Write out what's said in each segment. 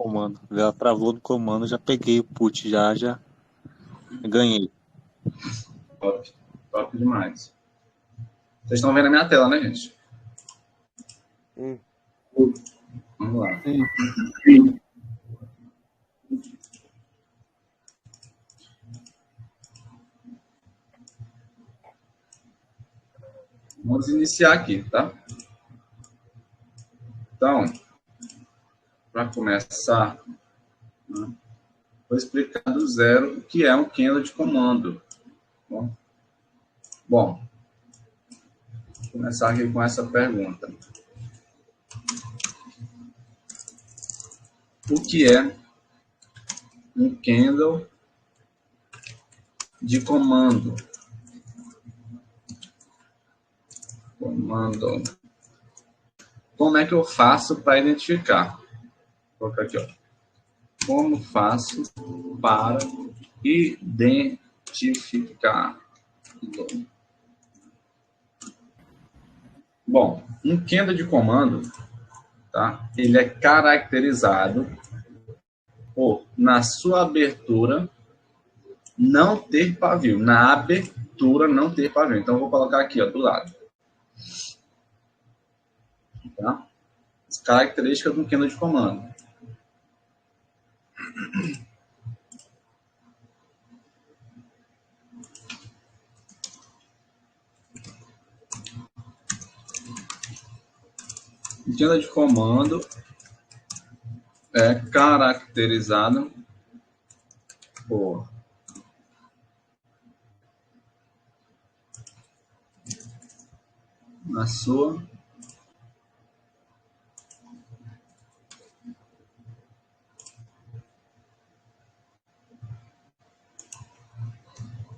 comando. Ela travou no comando, já peguei o put, já ganhei. Top, top demais. Vocês estão vendo a minha tela, né, gente? Vamos lá. Vamos iniciar aqui, tá? Então, para começar, né, vou explicar do zero o que é um candle de comando. Bom, vou começar aqui com essa pergunta. O que é um candle de comando? Comando. Como é que eu faço para identificar? Vou colocar aqui, ó. Como faço para identificar? Bom, um candle de comando, tá? Ele é caracterizado por, na sua abertura, não ter pavio. Na abertura, não ter pavio. Então, eu vou colocar aqui, ó, do lado. Tá? As características do candle de comando. O candle de comando é caracterizado por na sua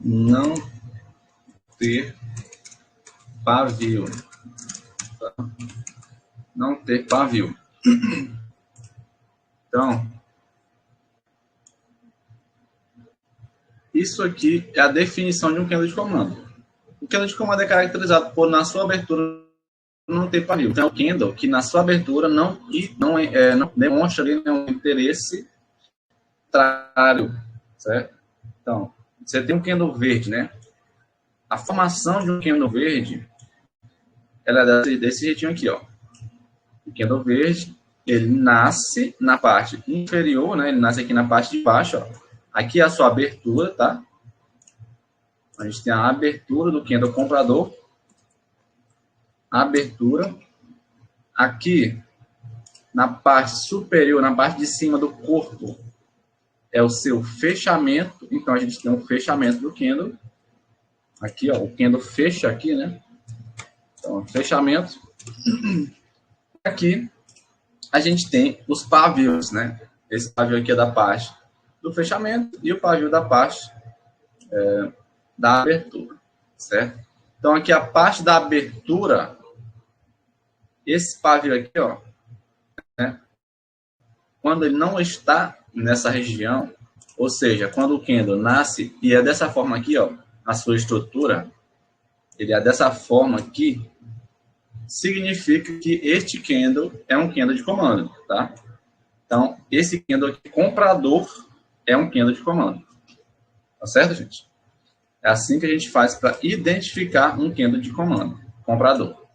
não ter pavio. Tá? Não ter pavio. Então, isso aqui é a definição de um candle de comando. O candle de comando é caracterizado por, na sua abertura, não ter pavio. Então, é o candle que, na sua abertura, não demonstra ali nenhum interesse contrário, certo? Então, você tem um candle verde, né? A formação de um candle verde, ela é desse jeitinho aqui, ó. O candle verde, ele nasce na parte inferior, né? Ele nasce aqui na parte de baixo, ó. Aqui é a sua abertura, tá? A gente tem a abertura do candle comprador. Abertura. Aqui, na parte superior, na parte de cima do corpo, é o seu fechamento. Então, a gente tem um fechamento do candle. Aqui, ó, o candle fecha aqui, né? Então, fechamento. Aqui, a gente tem os pavios, né? Esse pavio aqui é da parte do fechamento e o pavio da parte da abertura, certo? Então, aqui a parte da abertura, esse pavio aqui, ó, né? Quando ele não está nessa região, ou seja, quando o candle nasce e é dessa forma aqui, ó, a sua estrutura, ele é dessa forma aqui, significa que este candle é um candle de comando, tá? Então, esse candle aqui, comprador, é um candle de comando. Tá certo, gente? É assim que a gente faz para identificar um candle de comando, comprador.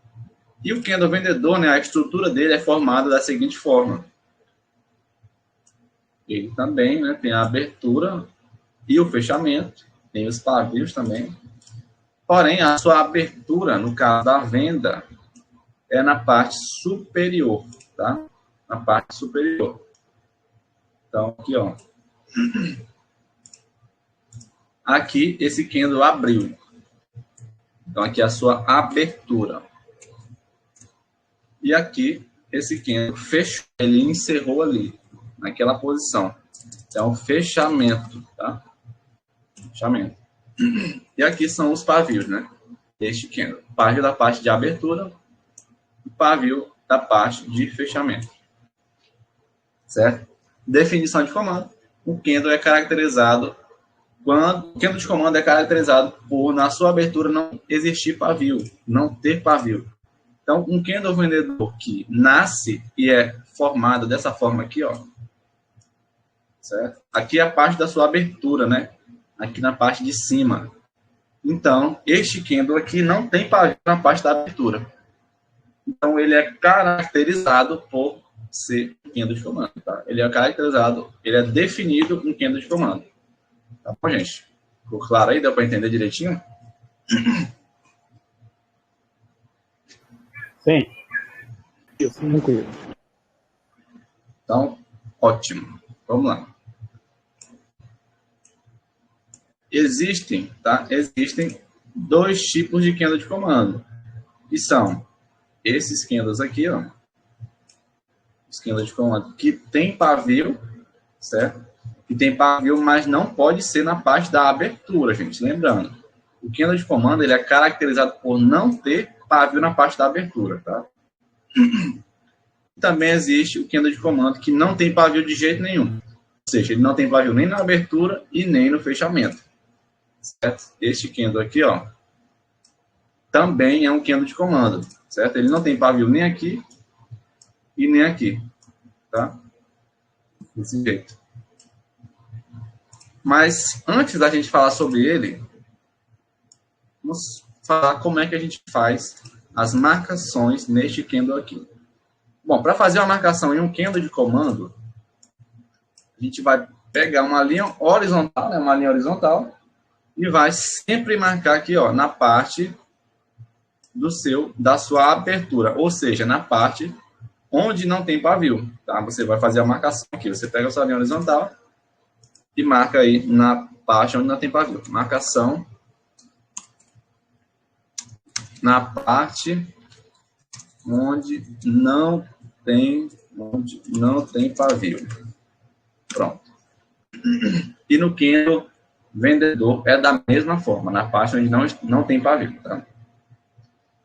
E o candle vendedor, né, a estrutura dele é formada da seguinte forma. Ele também, né, tem a abertura e o fechamento, tem os pavios também. Porém, a sua abertura, no caso da venda, é na parte superior, tá? Na parte superior. Então, aqui, ó. Aqui, esse candle abriu. Então, aqui é a sua abertura. E aqui, esse candle fechou. Ele encerrou ali, naquela posição. Então, fechamento, tá? Fechamento. E aqui são os pavios, né? Este candle. Pavio da parte de abertura e pavio da parte de fechamento. Certo? Definição de comando. O candle é caracterizado quando o candle de comando é caracterizado por, na sua abertura, não existir pavio, não ter pavio. Então, um candle vendedor que nasce e é formado dessa forma aqui, ó, certo? Aqui é a parte da sua abertura, né? Aqui na parte de cima. Então, este candle aqui não tem pavio na parte da abertura. Então, ele é caracterizado por ser um candle de comando, tá? Ele é caracterizado, ele é definido um candle de comando. Tá bom, gente? Ficou claro aí? Deu para entender direitinho? Sim. Isso, tranquilo. Então, ótimo. Vamos lá. Existem dois tipos de candle de comando, que são esses candles aqui, ó. Os candles de comando que tem pavio, certo? Que tem pavio, mas não pode ser na parte da abertura, gente. Lembrando, o candle de comando ele é caracterizado por não ter pavio na parte da abertura, tá? Também existe o candle de comando que não tem pavio de jeito nenhum. Ou seja, ele não tem pavio nem na abertura e nem no fechamento. Certo? Este candle aqui, ó, também é um candle de comando, certo? Ele não tem pavio nem aqui e nem aqui, tá? Desse jeito. Mas antes da gente falar sobre ele, vamos falar como é que a gente faz as marcações neste candle aqui. Bom, para fazer uma marcação em um candle de comando, a gente vai pegar uma linha horizontal, né, uma linha horizontal, e vai sempre marcar aqui, ó, na parte da sua abertura, ou seja, na parte onde não tem pavio, tá? Você vai fazer a marcação aqui, você pega a sua linha horizontal e marca aí na parte onde não tem pavio. Marcação na parte onde não tem pavio. Pronto. E no candle vendedor é da mesma forma, na parte onde não tem pavio, tá?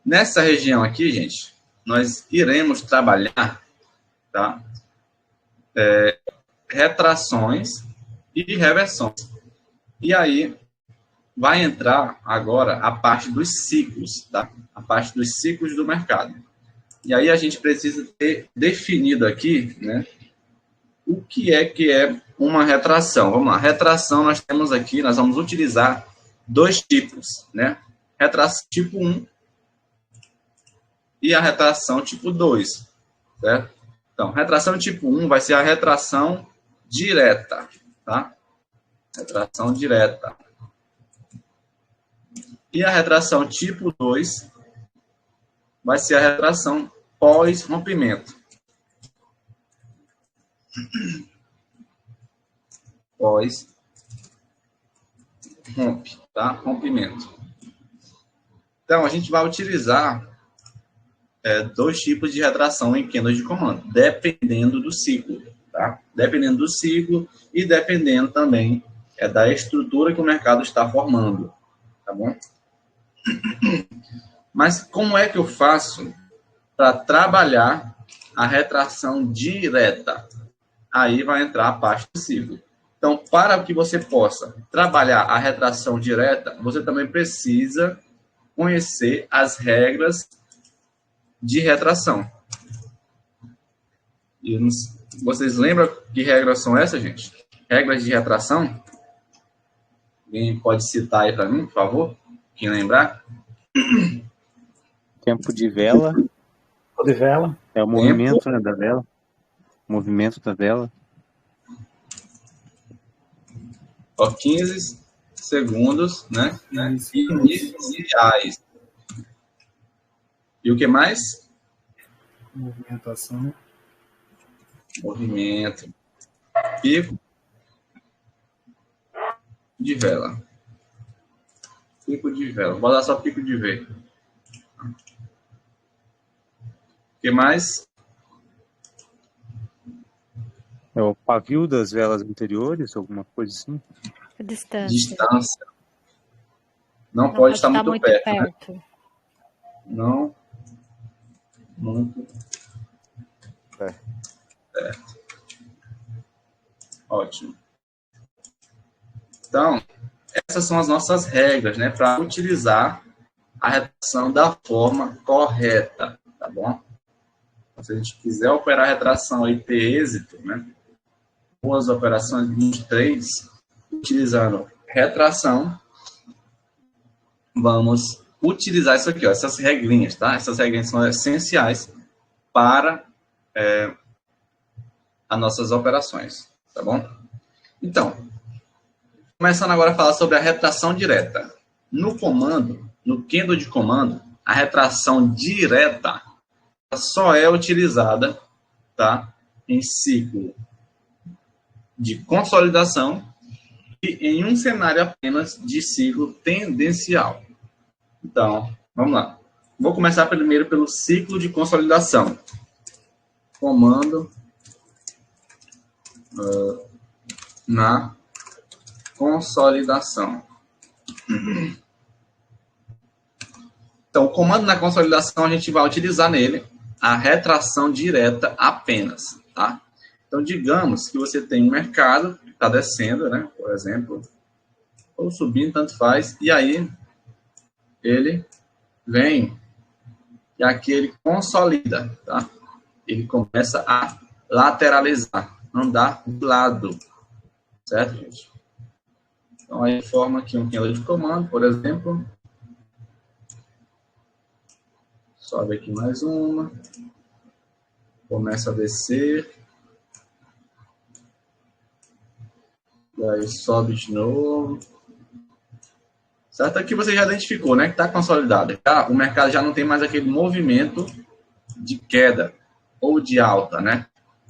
Nessa região aqui, gente, nós iremos trabalhar, tá? Retrações e reversões. E aí vai entrar agora a parte dos ciclos, tá? A parte dos ciclos do mercado. E aí a gente precisa ter definido aqui, né, o que é uma retração. Vamos lá, retração nós temos aqui, nós vamos utilizar dois tipos, né? Retração tipo 1 e a retração tipo 2, certo? Então, retração tipo 1 vai ser a retração direta, tá? Retração direta. E a retração tipo 2 vai ser a retração pós-rompimento. Pós-rompe, tá? Rompimento. Então, a gente vai utilizar dois tipos de retração em candles de comando, dependendo do ciclo, tá? Dependendo do ciclo e dependendo também da estrutura que o mercado está formando, tá bom? Mas como é que eu faço para trabalhar a retração direta? Aí vai entrar a parte do ciclo. Então, para que você possa trabalhar a retração direta, você também precisa conhecer as regras de retração. E vocês lembram que regras são essas, gente? Regras de retração? Alguém pode citar aí para mim, por favor? Quem lembrar? Tempo de vela. De vela. É o movimento, né, da vela. O movimento da vela. Ó, 15 segundos, né? Iniciais. E o que mais? Movimentação. Movimento. Pico de vela. Pico de vela. Vou dar só pico de V. O que mais? É o pavio das velas anteriores, alguma coisa assim. Distância. Não pode estar muito perto. Né? Não muito perto. Ótimo. Então, essas são as nossas regras, né, para utilizar a retração da forma correta, tá bom? Se a gente quiser operar a retração e ter êxito, né, duas operações 23, utilizando retração, vamos utilizar isso aqui, ó, essas regrinhas, tá? Essas regrinhas são essenciais para as nossas operações, tá bom? Então, começando agora a falar sobre a retração direta. No comando, no Kendo de comando, a retração direta só é utilizada, tá, em ciclo de consolidação e em um cenário apenas de ciclo tendencial. Então, vamos lá. Vou começar primeiro pelo ciclo de consolidação. Comando na consolidação. Então, o comando na consolidação, a gente vai utilizar nele a retração direta apenas, tá? Então, digamos que você tem um mercado que está descendo, né? Por exemplo, ou subindo, tanto faz, e aí ele vem e aqui ele consolida, tá? Ele começa a lateralizar, andar de lado, certo, gente? Então, aí forma aqui um Kendo de comando, por exemplo. Sobe aqui mais uma. Começa a descer. E aí sobe de novo. Certo? Aqui você já identificou, né? Que está consolidado. O mercado já não tem mais aquele movimento de queda ou de alta, né?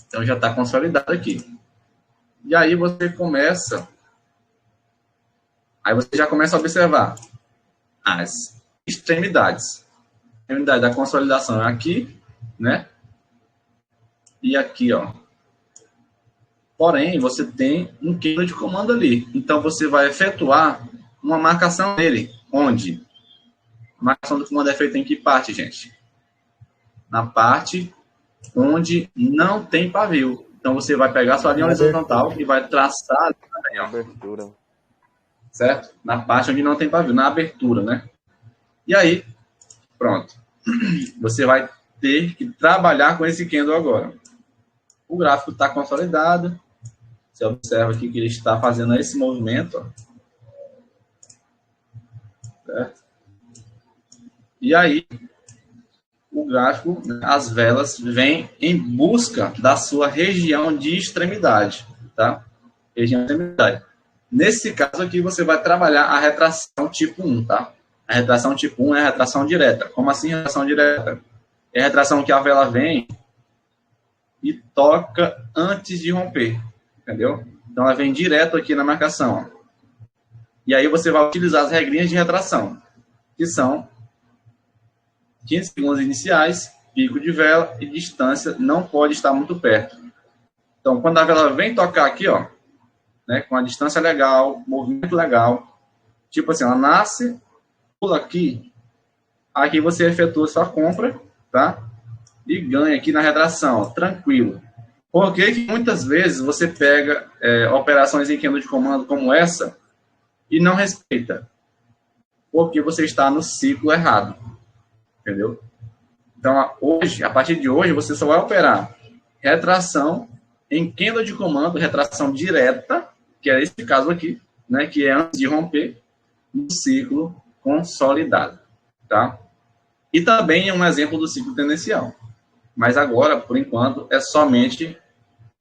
Então já está consolidado aqui. E aí você começa... Aí você já começa a observar as extremidades. A extremidade da consolidação é aqui, né? E aqui, ó. Porém, você tem um Kendo de comando ali. Então, você vai efetuar uma marcação nele. Onde? A marcação do comando é feita em que parte, gente? Na parte onde não tem pavio. Então, você vai pegar a sua linha horizontal e vai traçar também, ó. Abertura. Certo? Na parte onde não tem pavio, na abertura, né? E aí, pronto. Você vai ter que trabalhar com esse Kendo agora. O gráfico está consolidado. Você observa aqui que ele está fazendo esse movimento. Ó. Certo? E aí, o gráfico, as velas, vêm em busca da sua região de extremidade. Tá? Região de extremidade. Nesse caso aqui, você vai trabalhar a retração tipo 1. Tá? A retração tipo 1 é a retração direta. Como assim retração direta? É a retração que a vela vem e toca antes de romper, entendeu? Então, ela vem direto aqui na marcação. Ó. E aí, você vai utilizar as regrinhas de retração, que são 15 segundos iniciais, pico de vela e distância não pode estar muito perto. Então, quando a vela vem tocar aqui, ó, né, com a distância legal, movimento legal, tipo assim, ela nasce, pula aqui, aqui você efetua sua compra, tá? E ganha aqui na retração, ó, tranquilo. Por que muitas vezes você pega operações em Kendo de comando como essa e não respeita? Porque você está no ciclo errado. Entendeu? Então, hoje, a partir de hoje, você só vai operar retração em Kendo de comando, retração direta, que é esse caso aqui, né, que é antes de romper, no ciclo consolidado. Tá? E também é um exemplo do ciclo tendencial. Mas agora, por enquanto, é somente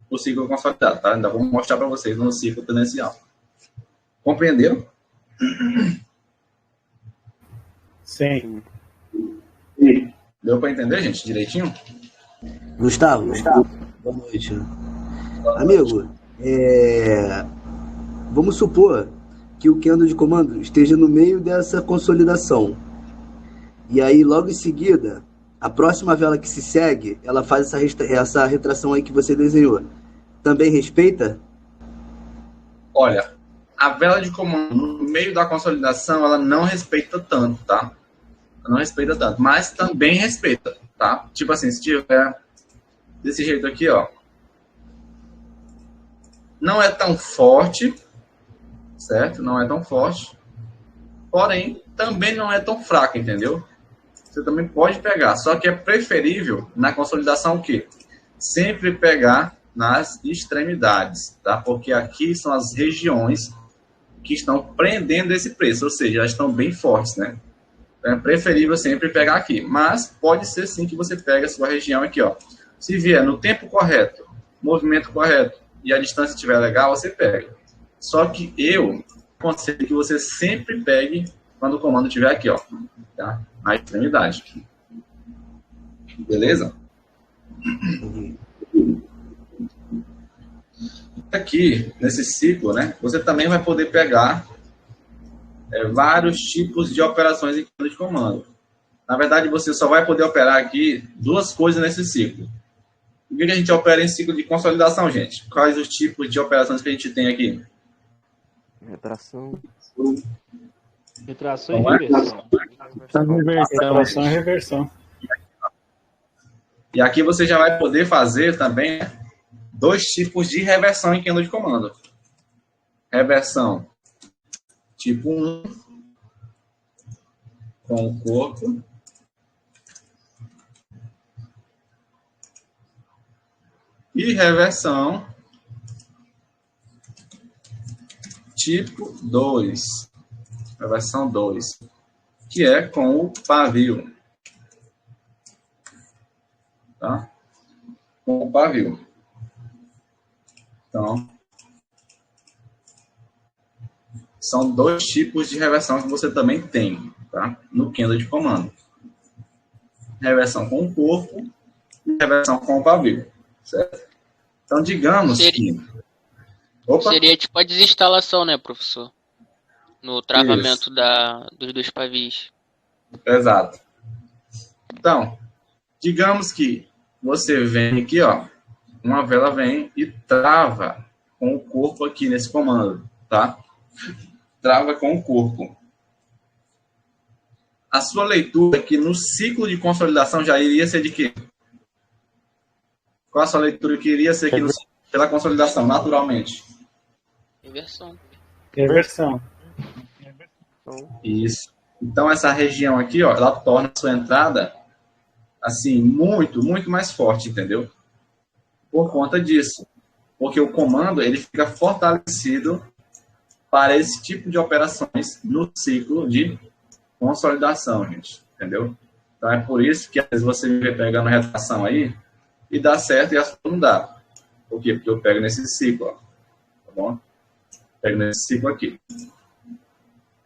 o ciclo consolidado, tá? Ainda vou mostrar para vocês no ciclo tendencial. Compreenderam? Sim. Deu para entender, gente, direitinho? Gustavo, boa noite. Amigo, vamos supor que o Kendo de comando esteja no meio dessa consolidação. E aí, logo em seguida, a próxima vela que se segue, ela faz essa retração aí que você desenhou. Também respeita? Olha, a vela de comando no meio da consolidação, ela não respeita tanto, tá? Ela não respeita tanto, mas também respeita, tá? Tipo assim, se tiver desse jeito aqui, ó. Não é tão forte, certo? Não é tão forte. Porém, também não é tão fraco, entendeu? Você também pode pegar, só que é preferível na consolidação o quê? Sempre pegar nas extremidades, tá? Porque aqui são as regiões que estão prendendo esse preço, ou seja, elas estão bem fortes, né? É preferível sempre pegar aqui, mas pode ser sim que você pegue a sua região aqui, ó. Se vier no tempo correto, movimento correto e a distância estiver legal, você pega. Só que eu aconselho que você sempre pegue quando o comando estiver aqui, ó, tá? Na extremidade. Beleza? Aqui, nesse ciclo, né, você também vai poder pegar vários tipos de operações em de comando. Na verdade, você só vai poder operar aqui duas coisas nesse ciclo. O que a gente opera em ciclo de consolidação, gente? Quais os tipos de operações que a gente tem aqui? Retração. Retração e reversão. Retração e reversão. E aqui você já vai poder fazer também dois tipos de reversão em de comando. Reversão tipo 1, com o corpo. E reversão tipo 2. Reversão 2. Que é com o pavio. Tá? Com o pavio. Então, são dois tipos de reversão que você também tem, tá? No Kendo de comando. Reversão com o corpo e reversão com o pavio, certo? Então, digamos que... Opa. Seria tipo a desinstalação, né, professor? No travamento dos dois pavis. Exato. Então, digamos que você vem aqui, ó, uma vela vem e trava com o corpo aqui nesse comando, tá? Trava com o corpo. A sua leitura aqui no ciclo de consolidação já iria ser de quê? Qual a sua leitura que iria ser aqui pela consolidação, naturalmente? Reversão. Reversão. Isso. Então, essa região aqui, ó, ela torna a sua entrada, assim, muito, muito mais forte, entendeu? Por conta disso. Porque o comando, ele fica fortalecido para esse tipo de operações no ciclo de consolidação, gente. Entendeu? Então, é por isso que, às vezes, você me vê pegando retração aí e dá certo e a sua não dá. Por quê? Porque eu pego nesse ciclo, ó. Tá bom? Pego nesse ciclo aqui.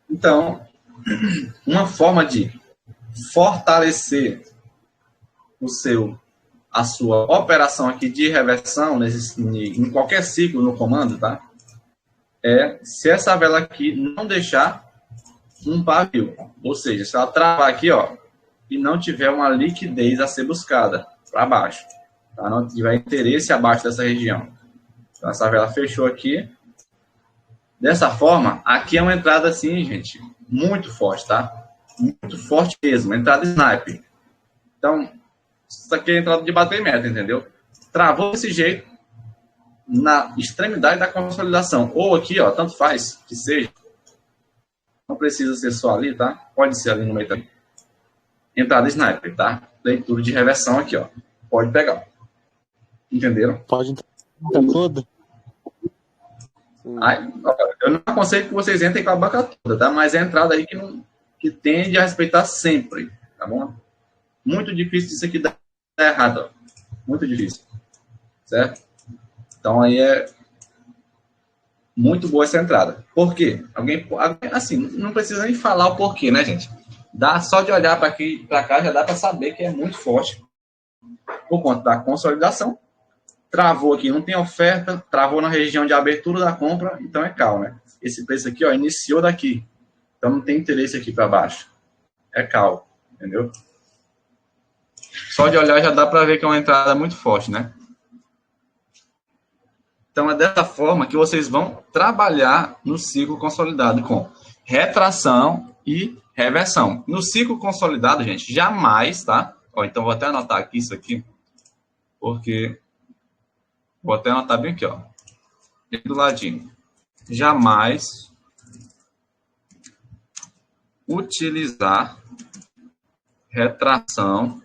Então, uma forma de fortalecer a sua operação aqui de reversão em qualquer ciclo no comando, tá? É se essa vela aqui não deixar um pavio, ou seja, se ela travar aqui, ó, e não tiver uma liquidez a ser buscada para baixo, tá? Não tiver interesse abaixo dessa região. Então, essa vela fechou aqui. Dessa forma, aqui é uma entrada assim, gente, muito forte, tá? Muito forte mesmo, entrada sniper. Então, isso aqui é a entrada de bater meta, entendeu? Travou desse jeito na extremidade da consolidação. Ou aqui, ó, tanto faz que seja. Não precisa ser só ali, tá? Pode ser ali no meio também. Entrada sniper, tá? Leitura de reversão aqui, ó. Pode pegar. Entenderam? Pode entrar toda. Aí, eu não aconselho que vocês entrem com a banca toda, tá? Mas é a entrada aí que tende a respeitar sempre, tá bom? Muito difícil isso aqui dar errado, ó. Muito difícil, certo? Então aí é muito boa essa entrada. Por quê? Alguém assim, não precisa nem falar o porquê, né, gente? Dá só de olhar para aqui, para cá, já dá para saber que é muito forte por conta da consolidação. Travou aqui, não tem oferta, travou na região de abertura da compra, então é call, né? Esse preço aqui, ó, iniciou daqui. Então não tem interesse aqui para baixo. É call, entendeu? Só de olhar já dá para ver que é uma entrada muito forte, né? Então é dessa forma que vocês vão trabalhar no ciclo consolidado com retração e reversão. No ciclo consolidado, gente, jamais, tá? Ó, então vou até anotar aqui isso aqui, porque vou até anotar bem aqui, ó, do ladinho. Jamais utilizar retração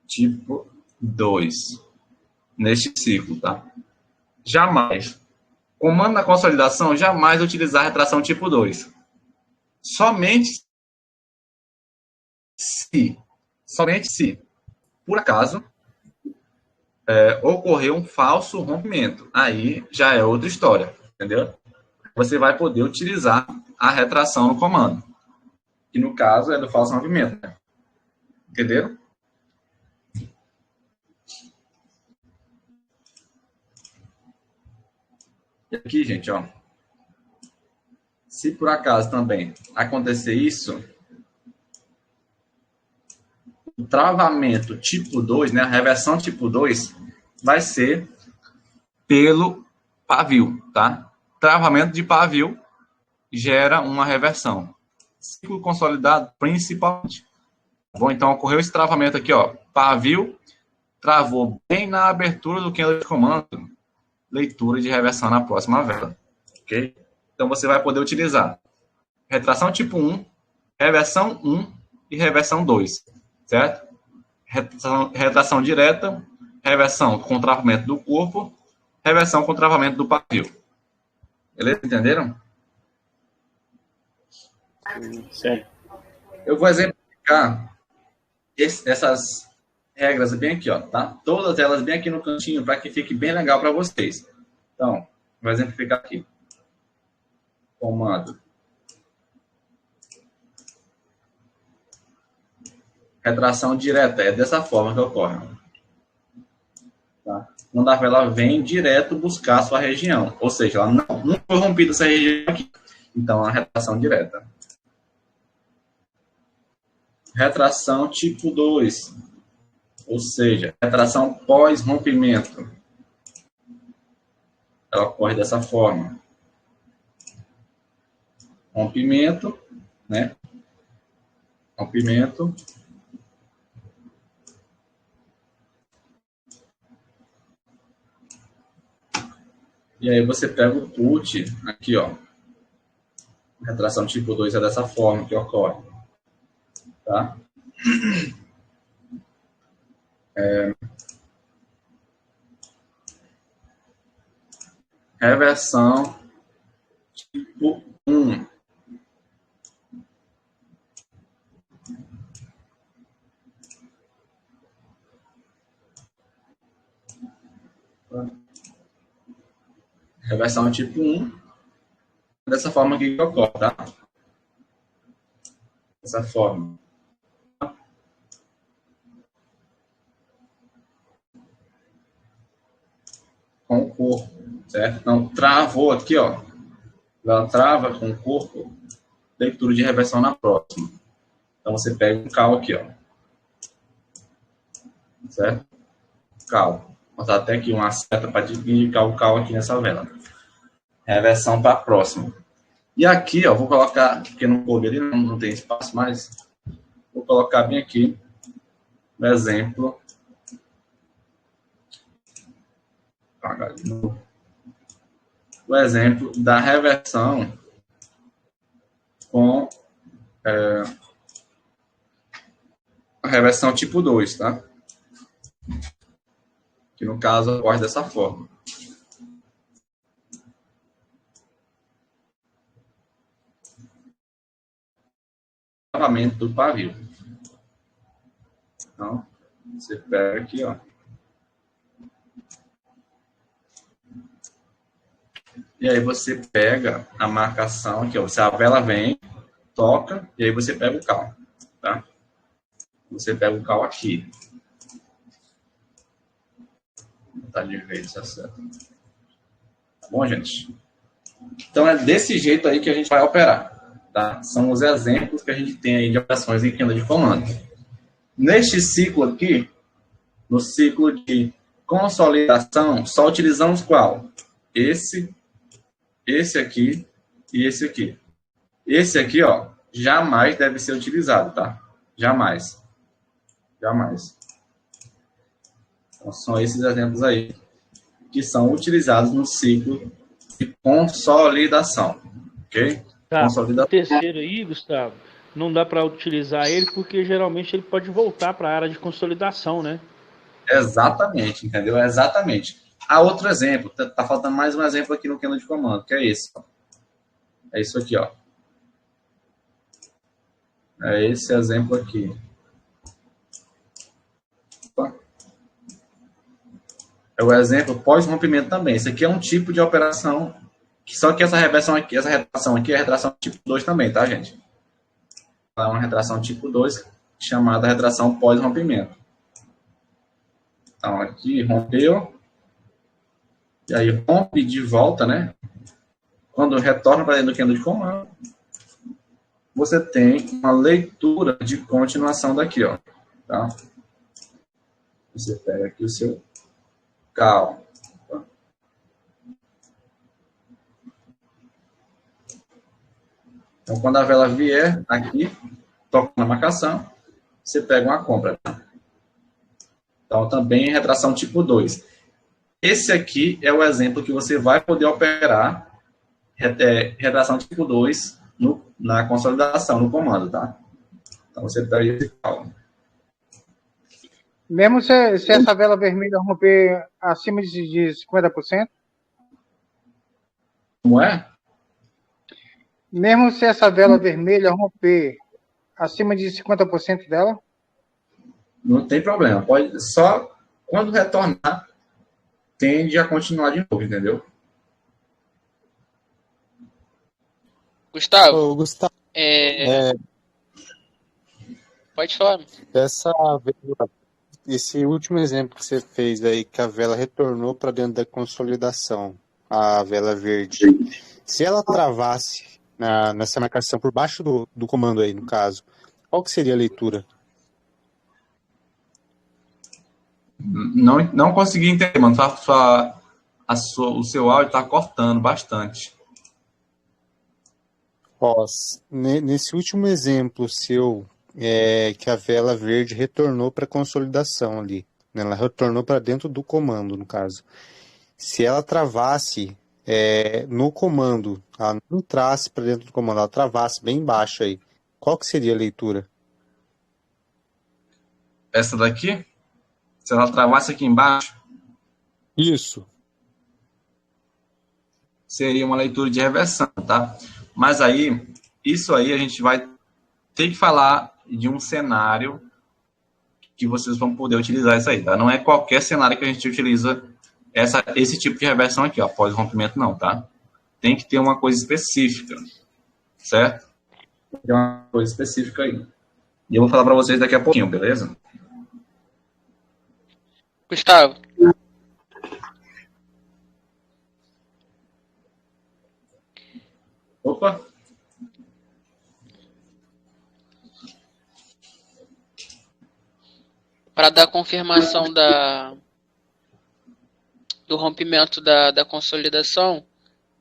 tipo 2. neste ciclo, tá? Jamais. Comando na consolidação, jamais utilizar retração tipo 2. Somente se, por acaso, ocorrer um falso rompimento. Aí já é outra história, entendeu? Você vai poder utilizar a retração no comando. Que no caso é do falso rompimento, né? Entenderam? E aqui, gente, ó. Se por acaso também acontecer isso, o travamento tipo 2, né, a reversão tipo 2, vai ser pelo pavio, tá? Travamento de pavio gera uma reversão. Ciclo consolidado, principalmente. Bom, então ocorreu esse travamento aqui, ó. Pavio travou bem na abertura do candle de comando. Leitura de reversão na próxima vela. Ok? Então você vai poder utilizar retração tipo 1, reversão 1 e reversão 2. Certo? Retração direta, reversão com travamento do corpo, reversão com travamento do pavio. Beleza? Entenderam? Certo. Eu vou exemplificar essas regras bem aqui, ó, tá? Todas elas bem aqui no cantinho para que fique bem legal para vocês. Então, vou exemplificar aqui. Comando. Retração direta, é dessa forma que ocorre. Tá? Quando a vela vem direto buscar a sua região, ou seja, ela não foi rompida essa região aqui. Então, a retração direta. Retração tipo 2, ou seja, retração pós-rompimento. Ela ocorre dessa forma. Rompimento, né? Rompimento. E aí você pega o put aqui, ó. Retração tipo 2 é dessa forma que ocorre. Tá? Reversão tipo 1. Reversão tipo 1. Dessa forma aqui que ocorre, tá? Dessa forma. Com o corpo, certo? Então, travou aqui, ó. Ela trava com o corpo, leitura de reversão na próxima. Então, você pega um cal aqui, ó. Certo? Cal. Vou botar até aqui uma seta para indicar o cal aqui nessa vela. Reversão para a próxima. E aqui, ó, vou colocar, porque não coube ali, não tem espaço mais. Vou colocar bem aqui, no exemplo. O exemplo da reversão com a reversão tipo 2, tá? Que no caso ocorre dessa forma. Travamento do pavio. Então, você pega aqui, ó. E aí você pega a marcação aqui, ó. Se a vela vem, toca, e aí você pega o cal, tá? Você pega o cal aqui. Vou botar de vez essa seta. Tá bom, gente? Então é desse jeito aí que a gente vai operar, tá? São os exemplos que a gente tem aí de operações em queda de comando. Neste ciclo aqui, no ciclo de consolidação, só utilizamos qual? Esse aqui e esse aqui. Esse aqui, ó, jamais deve ser utilizado, tá? Jamais. Jamais. Então, são esses exemplos aí que são utilizados no ciclo de consolidação. Ok? Tá. Consolidação. O terceiro aí, Gustavo, não dá para utilizar ele porque geralmente ele pode voltar para a área de consolidação, né? Exatamente, entendeu? Exatamente. Há outro exemplo. Tá faltando mais um exemplo aqui no kernel de comando, que é esse. Ó. É isso aqui, ó. É esse exemplo aqui. Opa. É o exemplo pós-rompimento também. Esse aqui é um tipo de operação, só que essa retração aqui é a retração tipo 2 também, tá, gente? É uma retração tipo 2, chamada retração pós-rompimento. Então, aqui rompeu, e aí rompe de volta, né? Quando retorna para dentro do kernel de comando, você tem uma leitura de continuação daqui, ó. Tá? Você pega aqui o seu cal. Então, quando a vela vier aqui, toca na marcação, você pega uma compra. Tá? Então, também é retração tipo 2. Esse aqui é o exemplo que você vai poder operar retração tipo 2 na consolidação, no comando, tá? Então, você pega esse cal. Mesmo se essa vela vermelha romper acima de 50%? Como é? Mesmo se essa vela vermelha romper acima de 50% dela? Não tem problema. Pode só quando retornar tende a continuar de novo, entendeu? Gustavo, Ô, Gustavo, pode falar. esse último exemplo que você fez aí, que a vela retornou para dentro da consolidação, a vela verde. Se ela travasse nessa marcação por baixo do comando aí, no caso, qual que seria a leitura? Não consegui entender, mano. O seu áudio está cortando bastante. Ó, nesse último exemplo seu, que a vela verde retornou para consolidação ali, né? Ela retornou para dentro do comando, no caso. Se ela travasse no comando, ela não entrasse para dentro do comando, ela travasse bem baixo aí, qual que seria a leitura? Essa daqui, se ela travasse aqui embaixo, Isso. seria uma leitura de reversão, tá? Mas aí, isso aí a gente vai ter que falar de um cenário que vocês vão poder utilizar isso aí, tá? Não é qualquer cenário que a gente utiliza esse tipo de reversão aqui, ó, após rompimento não, tá? Tem que ter uma coisa específica, certo? Tem uma coisa específica aí. E eu vou falar para vocês daqui a pouquinho, beleza? Gustavo, Opa! para dar confirmação do rompimento da consolidação,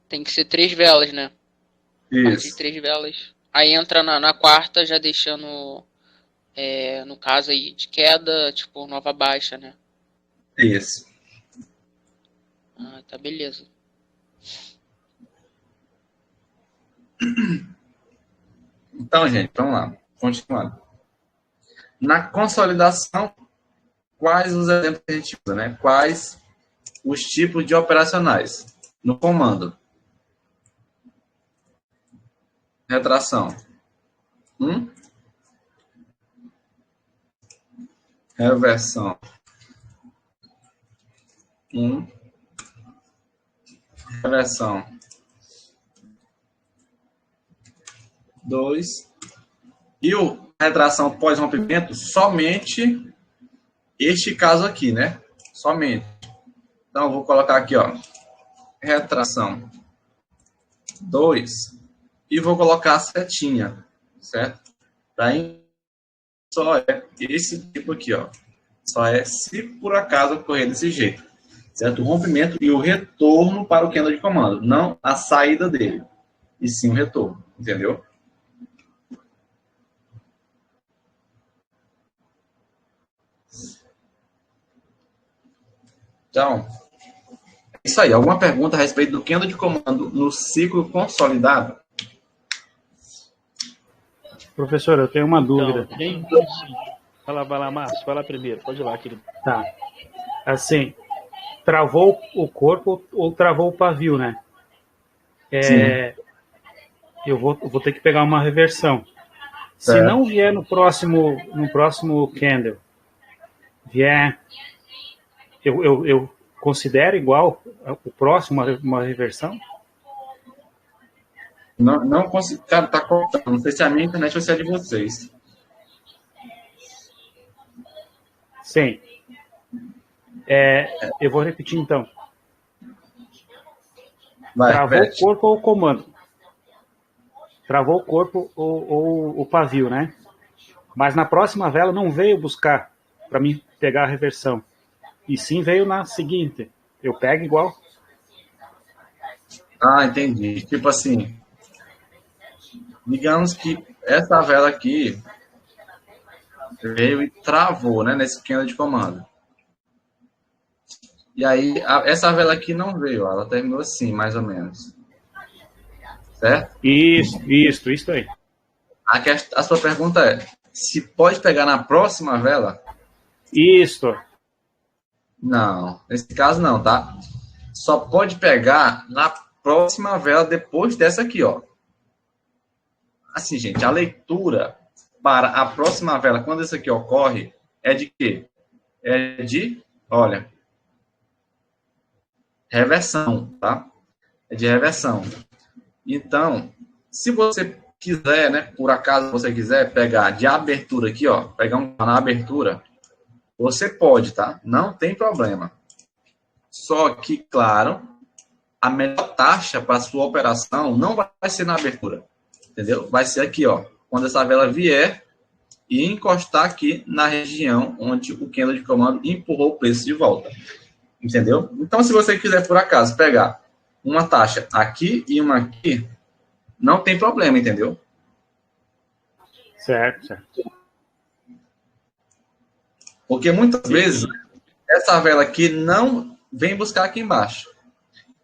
tem que ser 3 velas, né? A partir de Isso. 3 velas. Aí entra na quarta, já deixando, no caso aí, de queda, tipo, nova baixa, né? Isso. Ah, tá, beleza. Então, gente, vamos lá. Continuando. Na consolidação, quais os exemplos que a gente usa, né? Quais os tipos de operacionais? No comando. Retração. Reversão. Reversão. 2. E o retração pós-rompimento, somente este caso aqui, né? Somente. Então, eu vou colocar aqui, ó. Retração 2. E vou colocar a setinha, certo? Daí, só é esse tipo aqui, ó. Só é se por acaso ocorrer desse jeito. Certo? O rompimento e o retorno para o kernel de comando. Não a saída dele. E sim o retorno. Entendeu? Então, é isso aí. Alguma pergunta a respeito do kernel de comando no ciclo consolidado? Professor, eu tenho uma dúvida. Vai lá, Márcio. Vai lá primeiro. Pode ir lá, querido. Tá. Assim, travou o corpo ou travou o pavio, né? Eu vou ter que pegar uma reversão. Se não vier no próximo candle, vier, eu considero igual o próximo uma reversão? Não consigo. Cara, tá cortando. Não sei se é a minha internet ou se é de vocês. Sim. Eu vou repetir então. Travou o corpo ou o comando? Travou o corpo ou o pavio, né? Mas na próxima vela não veio buscar para mim pegar a reversão. E sim veio na seguinte. Eu pego igual? Ah, entendi. Tipo assim, digamos que essa vela aqui veio e travou, né, nesse candle de comando. E aí, essa vela aqui não veio, ela terminou assim, mais ou menos. Certo? Isso aí. A sua pergunta é, se pode pegar na próxima vela? Isso. Não, nesse caso não, tá? Só pode pegar na próxima vela depois dessa aqui, ó. Assim, gente, a leitura para a próxima vela, quando isso aqui ocorre, é de quê? É de, olha, reversão, tá? É de reversão. Então, se você quiser, né, por acaso você quiser pegar de abertura aqui, ó, pegar na abertura, você pode, tá? Não tem problema. Só que, claro, a melhor taxa para a sua operação não vai ser na abertura, entendeu? Vai ser aqui, ó, quando essa vela vier e encostar aqui na região onde o candle de comando empurrou o preço de volta, entendeu? Então, se você quiser, por acaso, pegar uma taxa aqui e uma aqui, não tem problema, entendeu? Certo. Porque muitas vezes essa vela aqui não vem buscar aqui embaixo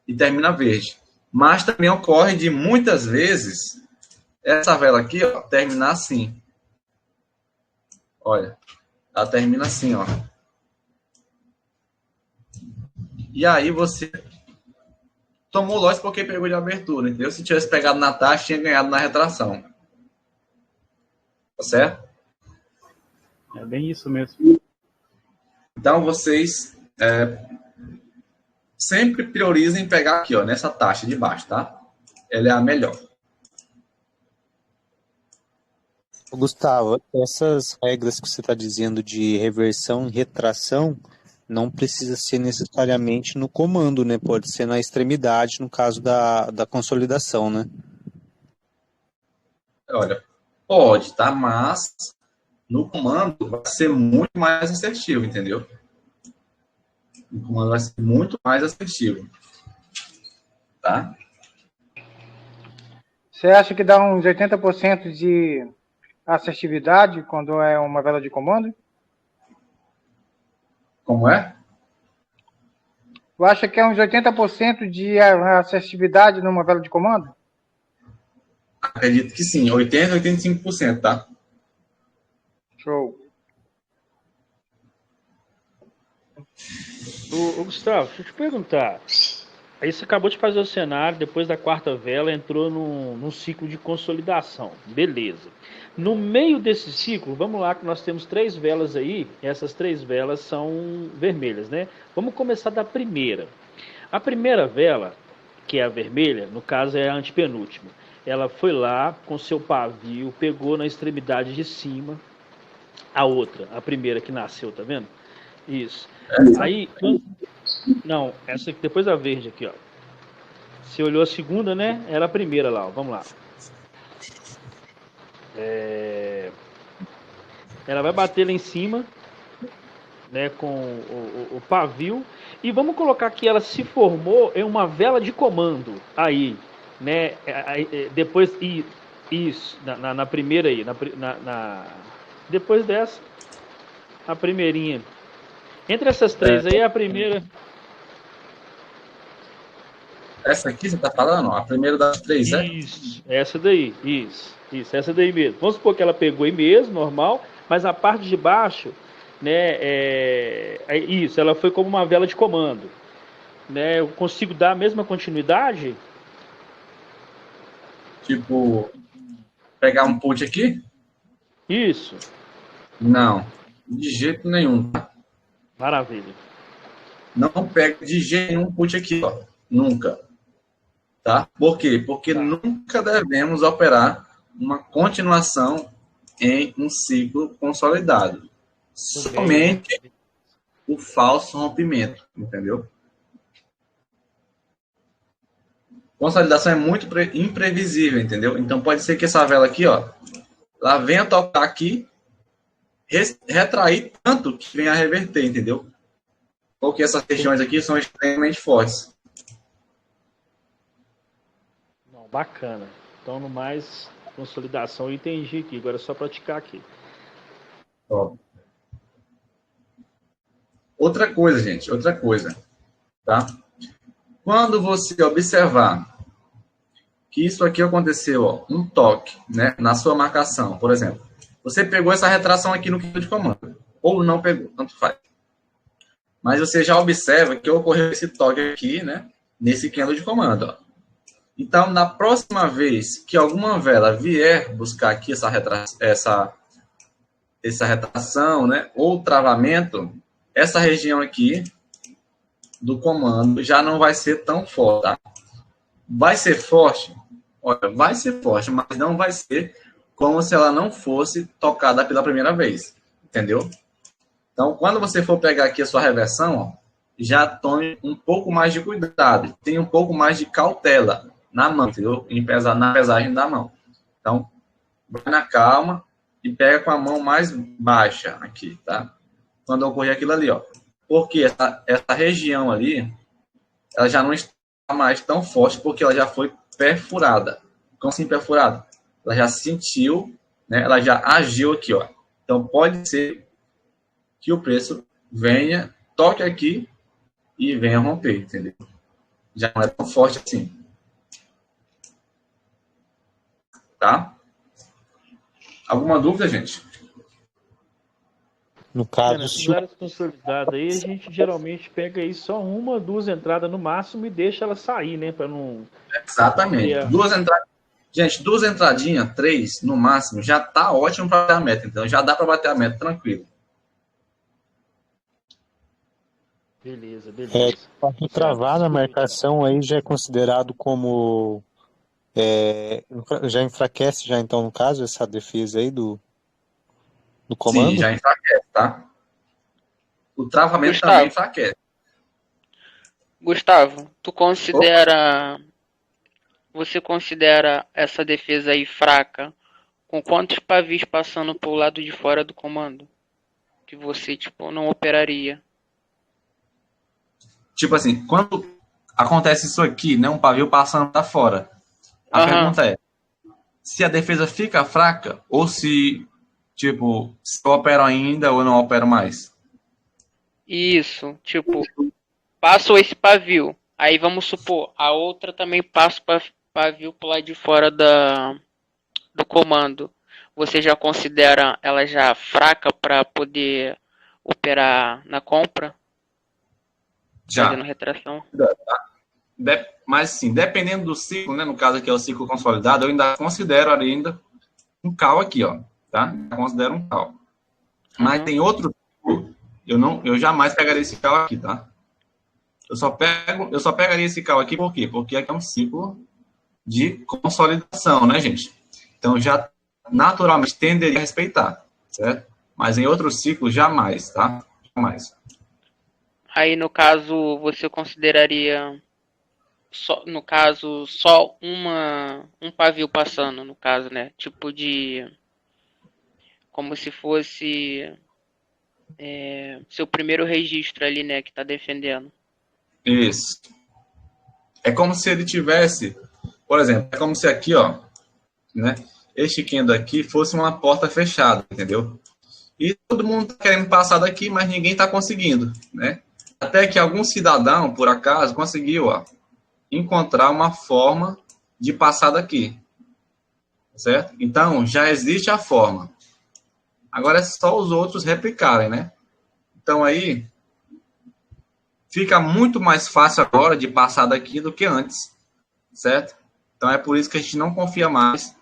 e termina verde. Mas também ocorre de muitas vezes essa vela aqui, ó, terminar assim. Olha, ela termina assim, ó. E aí você tomou loss porque pegou de abertura, entendeu? Se tivesse pegado na taxa, tinha ganhado na retração. Tá certo? É bem isso mesmo. Então, vocês sempre priorizem pegar aqui, ó, nessa taxa de baixo, tá? Ela é a melhor. Gustavo, essas regras que você está dizendo de reversão e retração não precisa ser necessariamente no comando, né? Pode ser na extremidade, no caso da consolidação, né? Olha, pode, tá? Mas no comando vai ser muito mais assertivo, entendeu? O comando vai ser muito mais assertivo. Tá? Você acha que dá uns 80% de assertividade quando é uma vela de comando? Como é? Tu acha que é uns 80% de assertividade numa vela de comando? Acredito que sim, 80% a 85%, tá? Show. Ô, Gustavo, deixa eu te perguntar. Aí você acabou de fazer o cenário, depois da quarta vela, entrou num ciclo de consolidação. Beleza. No meio desse ciclo, vamos lá que nós temos 3 velas aí. Essas 3 velas são vermelhas, né? Vamos começar da primeira. A primeira vela, que é a vermelha, no caso é a antepenúltima. Ela foi lá com seu pavio, pegou na extremidade de cima a outra, a primeira que nasceu, tá vendo? Isso. Aí, não, essa aqui, depois da verde aqui, ó. Você olhou a segunda, né? Era a primeira lá, ó. Vamos lá. Ela vai bater lá em cima, né, com o pavio. E vamos colocar que ela se formou em uma vela de comando. Aí, né? Depois, isso, na primeira aí. Depois dessa, a primeirinha. Entre essas 3 aí, a primeira... Essa aqui você tá falando? A primeira das 3, né? Isso, essa daí, isso, essa daí mesmo. Vamos supor que ela pegou aí mesmo, normal, mas a parte de baixo, né? Isso, ela foi como uma vela de comando, né? Eu consigo dar a mesma continuidade? Tipo, pegar um put aqui? Isso, Não, de jeito nenhum. maravilha. Não pega de jeito nenhum put aqui, ó. Nunca. Tá? Por quê? Porque Tá. nunca devemos operar uma continuação em um ciclo consolidado. Somente o falso rompimento, entendeu? Consolidação é muito imprevisível, entendeu? Então pode ser que essa vela aqui, ó, ela venha tocar aqui, retrair tanto que venha a reverter, entendeu? Porque essas regiões aqui são extremamente fortes. Não, bacana. Então, no mais, consolidação eu entendi aqui. Agora é só praticar aqui. Ó. Outra coisa, gente, outra coisa, tá? Quando você observar que isso aqui aconteceu, ó, um toque, né, na sua marcação, por exemplo, você pegou essa retração aqui no quinto de comando, ou não pegou, tanto faz. Mas você já observa que ocorreu esse toque aqui, né, nesse quinto de comando, ó. Então, na próxima vez que alguma vela vier buscar aqui essa retração, né, ou travamento, essa região aqui do comando já não vai ser tão forte, tá? Vai ser forte? Olha, vai ser forte, mas não vai ser como se ela não fosse tocada pela primeira vez, entendeu? Então, quando você for pegar aqui a sua reversão, ó, já tome um pouco mais de cuidado, tenha um pouco mais de cautela na mão, entendeu? Na pesagem da mão. Então, vai na calma e pega com a mão mais baixa aqui, tá? Quando ocorrer aquilo ali, ó. Porque essa região ali, ela já não está mais tão forte, porque ela já foi perfurada. Como assim perfurada? Ela já sentiu, né? Ela já agiu aqui, ó. Então, pode ser que o preço venha, toque aqui e venha romper, entendeu? Já não é tão forte assim. Tá? Alguma dúvida, gente? No caso, Nessas áreas consolidadas aí, a gente geralmente pega aí só uma, duas entradas no máximo e deixa ela sair, né? Para não. Exatamente. Duas entradas. Gente, duas entradinhas, 3 no máximo, já tá ótimo para bater a meta. Então já dá para bater a meta tranquilo. Beleza, beleza. Travar na marcação aí já é considerado como já enfraquece já então no caso essa defesa aí do comando? Sim, já enfraquece, tá? O travamento Gustavo. também enfraquece. Gustavo, você considera essa defesa aí fraca com quantos pavis passando pro lado de fora do comando? Que você, tipo, não operaria? Tipo assim, quando acontece isso aqui, né, um pavio passando para fora, a pergunta é, se a defesa fica fraca ou se, tipo, se eu opero ainda ou eu não opero mais? Isso, tipo, passo esse pavio. Aí vamos supor, a outra também passa o pavio pro lado de fora do comando. Você já considera ela já fraca para poder operar na compra? Já. Fazendo retração? Mas sim, dependendo do ciclo, né, no caso aqui é o ciclo consolidado, eu ainda considero ainda um call aqui, ó, tá? Eu considero um call. Mas tem outro ciclo, eu jamais pegaria esse call aqui, tá? Eu só pegaria esse call aqui por quê? Porque aqui é um ciclo de consolidação, né, gente? Então já naturalmente tenderia a respeitar, certo? Mas em outro ciclo jamais, tá? Jamais. Aí no caso você consideraria só um pavio passando, no caso, né? Tipo de como se fosse seu primeiro registro ali, né, que tá defendendo. Isso. É como se ele tivesse, por exemplo, é como se aqui, ó, né, este candle aqui fosse uma porta fechada, entendeu? E todo mundo tá querendo passar daqui, mas ninguém tá conseguindo, né? Até que algum cidadão, por acaso, conseguiu, ó, encontrar uma forma de passar daqui, certo? Então, já existe a forma. Agora é só os outros replicarem, né? Então, aí, fica muito mais fácil agora de passar daqui do que antes, certo? Então, é por isso que a gente não confia mais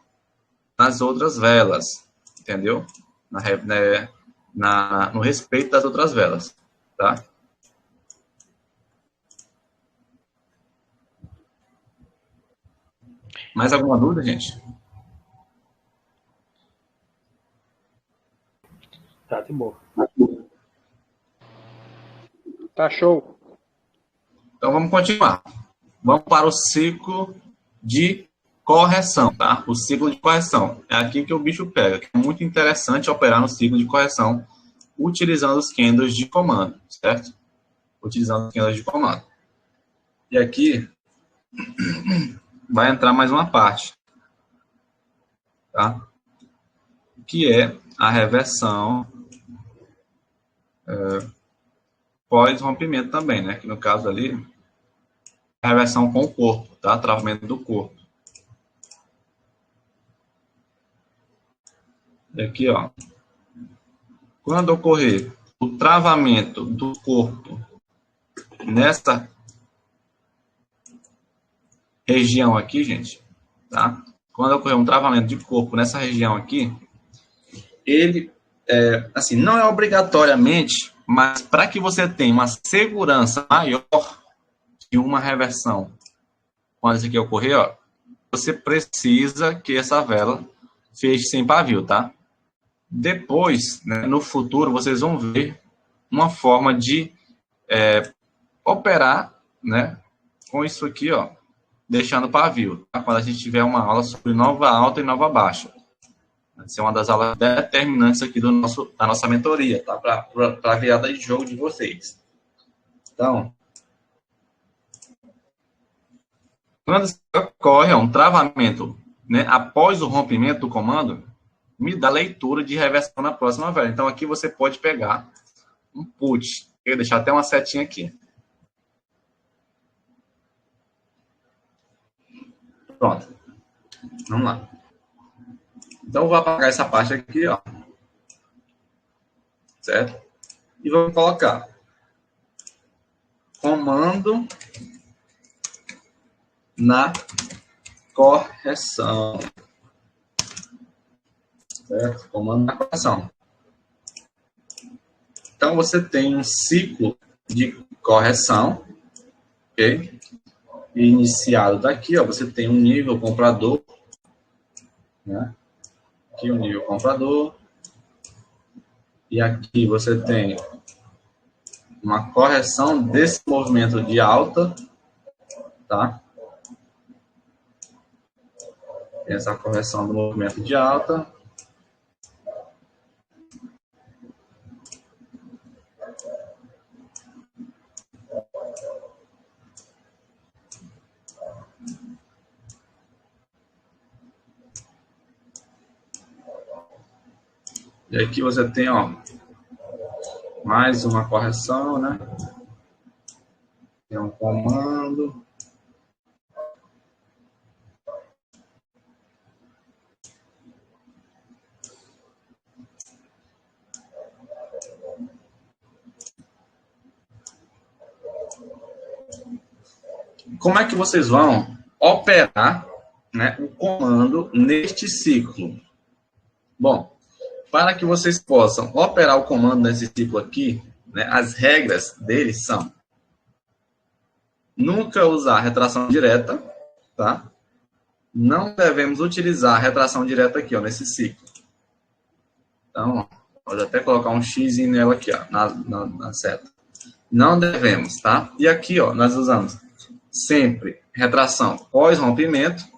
nas outras velas, entendeu? No respeito das outras velas, tá? Mais alguma dúvida, gente? Tá de boa. Tá show. Então, vamos continuar. Vamos para o ciclo de correção, tá? O ciclo de correção. É aqui que o bicho pega. É muito interessante operar no ciclo de correção utilizando os candles de comando, certo? Utilizando os candles de comando. E aqui vai entrar mais uma parte, tá? Que é a reversão pós-rompimento também, né? Que no caso ali, a reversão com o corpo, tá? Travamento do corpo. E aqui, ó. Quando ocorrer o travamento do corpo nessa região aqui, gente, tá? Quando ocorrer um travamento de corpo nessa região aqui, ele, assim, não é obrigatoriamente, mas para que você tenha uma segurança maior de uma reversão, quando isso aqui ocorrer, ó, você precisa que essa vela feche sem pavio, tá? Depois, né, no futuro, vocês vão ver uma forma de operar, né, com isso aqui, ó, deixando pavio, tá? Quando a gente tiver uma aula sobre nova alta e nova baixa. Essa é uma das aulas determinantes aqui da nossa mentoria, tá? Para a virada de jogo de vocês. Então, quando ocorre um travamento, né, após o rompimento do comando, me dá leitura de reversão na próxima vela. Então, aqui você pode pegar um put. Eu vou deixar até uma setinha aqui. Pronto. Vamos lá. Então, eu vou apagar essa parte aqui, ó. Certo? E vamos colocar comando na correção. Certo? Comando na correção. Então, você tem um ciclo de correção, ok? Iniciado daqui, ó, você tem um nível comprador, né? Aqui o nível comprador. E aqui você tem uma correção desse movimento de alta, tá? Tem essa correção do movimento de alta. E aqui você tem, ó, mais uma correção, né? Tem um comando. Como é que vocês vão operar, né, o comando neste ciclo? Bom, para que vocês possam operar o comando nesse ciclo aqui, né, as regras dele são: nunca usar retração direta, tá? Não devemos utilizar a retração direta aqui, ó, nesse ciclo. Então, ó, pode até colocar um X nela aqui, ó, na seta. Não devemos, tá? E aqui, ó, nós usamos sempre retração pós-rompimento.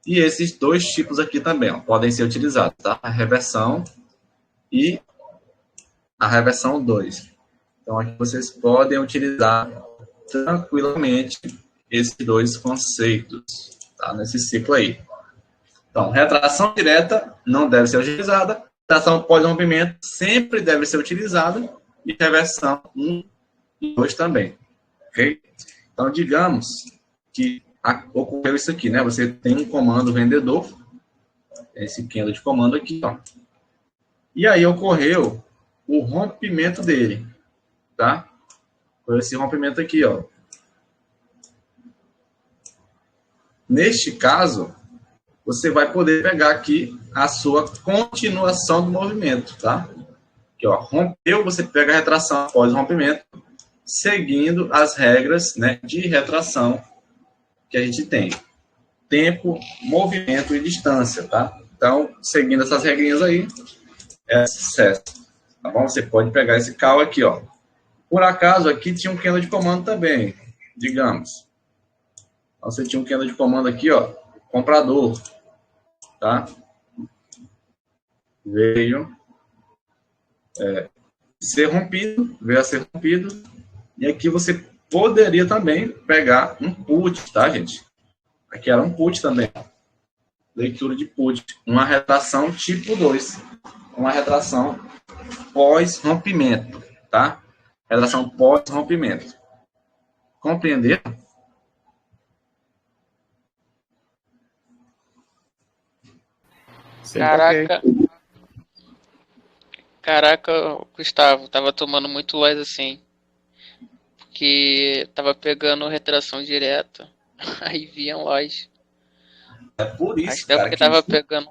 E esses dois tipos aqui também, ó, podem ser utilizados, tá? A reversão e a reversão 2. Então, aqui vocês podem utilizar tranquilamente esses dois conceitos, tá? Nesse ciclo aí. Então, retração direta não deve ser utilizada. Retração pós-rompimento sempre deve ser utilizada. E reversão 1 e 2 também. Ok? Então, digamos que ocorreu isso aqui, né? Você tem um comando vendedor, esse candle de comando aqui, ó. E aí ocorreu o rompimento dele, tá? Foi esse rompimento aqui, ó. Neste caso, você vai poder pegar aqui a sua continuação do movimento, tá? Aqui, ó, rompeu, você pega a retração após o rompimento, seguindo as regras, né, de retração que a gente tem. Tempo, movimento e distância, tá? Então, seguindo essas regrinhas aí, é sucesso. Tá bom? Você pode pegar esse cal aqui, ó. Por acaso, aqui tinha um kendo de comando também, digamos. Então, você tinha um kendo de comando aqui, ó, comprador, tá? Veio ser rompido, veio a ser rompido, e aqui você poderia também pegar um put, tá, gente? Aqui era um put também, leitura de put, uma retração tipo 2, uma retração pós-rompimento, tá? Retração pós-rompimento. Compreenderam? Caraca. Caraca, Gustavo, tava tomando muito lois assim. Porque tava pegando retração direta. Aí vinha lois. É por isso, Acho que é cara, porque tava pegando.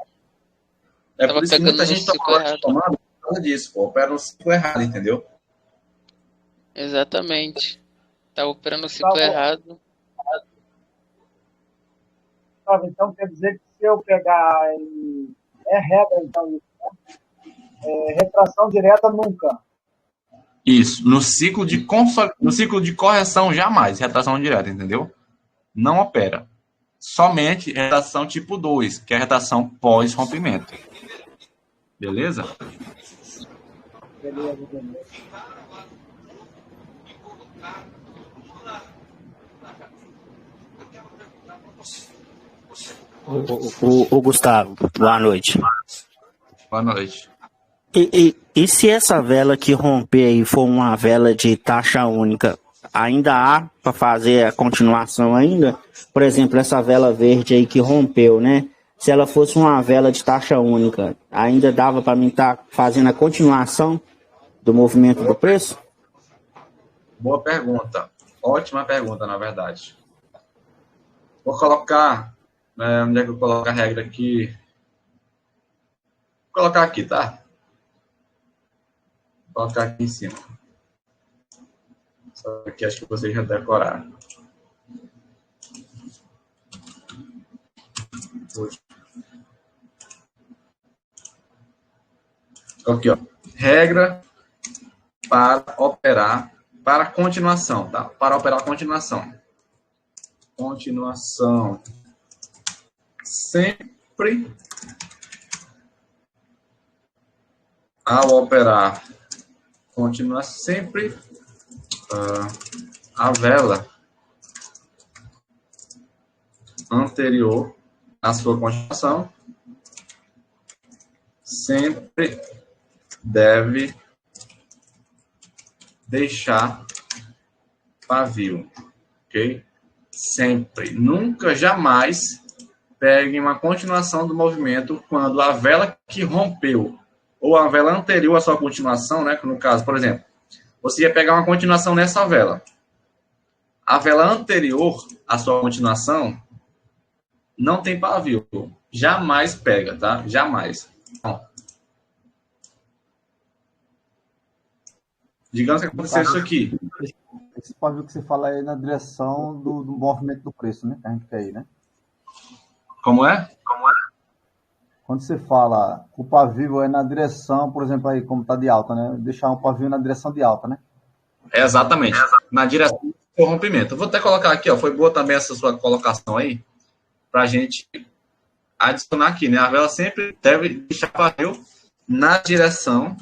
é tava por isso que pegando muita no gente tá ciclo errado. tomando por causa disso, pô. Opera no ciclo errado, entendeu? Exatamente. Tava operando o ciclo errado. Então quer dizer que se eu pegar é regra, então, isso, né? Retração direta nunca. Isso. No ciclo de correção, jamais. Retração direta, entendeu? Não opera. Somente retração tipo 2, que é a retração pós-rompimento. Beleza? Beleza. O Gustavo, boa noite. Boa noite. E se essa vela que romper aí for uma vela de taxa única, ainda há para fazer a continuação ainda? Por exemplo, essa vela verde aí que rompeu, né? Se ela fosse uma vela de taxa única, ainda dava para mim estar fazendo a continuação do movimento do preço? Boa pergunta. Ótima pergunta, na verdade. Vou colocar... onde é que eu coloco a regra aqui? Vou colocar aqui, tá? Vou colocar aqui em cima. Só que acho que vocês já decoraram. Aqui, ó. Regra para operar, para continuação, tá? Para operar continuação. Continuação. Sempre ao operar, continua sempre a vela anterior à sua continuação sempre deve deixar pavio, ok? Sempre, nunca, jamais pegue uma continuação do movimento quando a vela que rompeu ou a vela anterior à sua continuação, né? No caso, por exemplo, você ia pegar uma continuação nessa vela. A vela anterior à sua continuação não tem pavio. Jamais pega, tá? Jamais. Bom, digamos que aconteceu isso aqui. Esse pavio que você fala é na direção do movimento do preço, né? Que a gente quer ir, né? Como é? Quando você fala o pavio é na direção, por exemplo, aí como está de alta, né? Deixar um pavio na direção de alta, né? Exatamente. Na direção do rompimento. Eu vou até colocar aqui, ó. Foi boa também essa sua colocação aí, para a gente adicionar aqui, né? A vela sempre deve deixar pavio na direção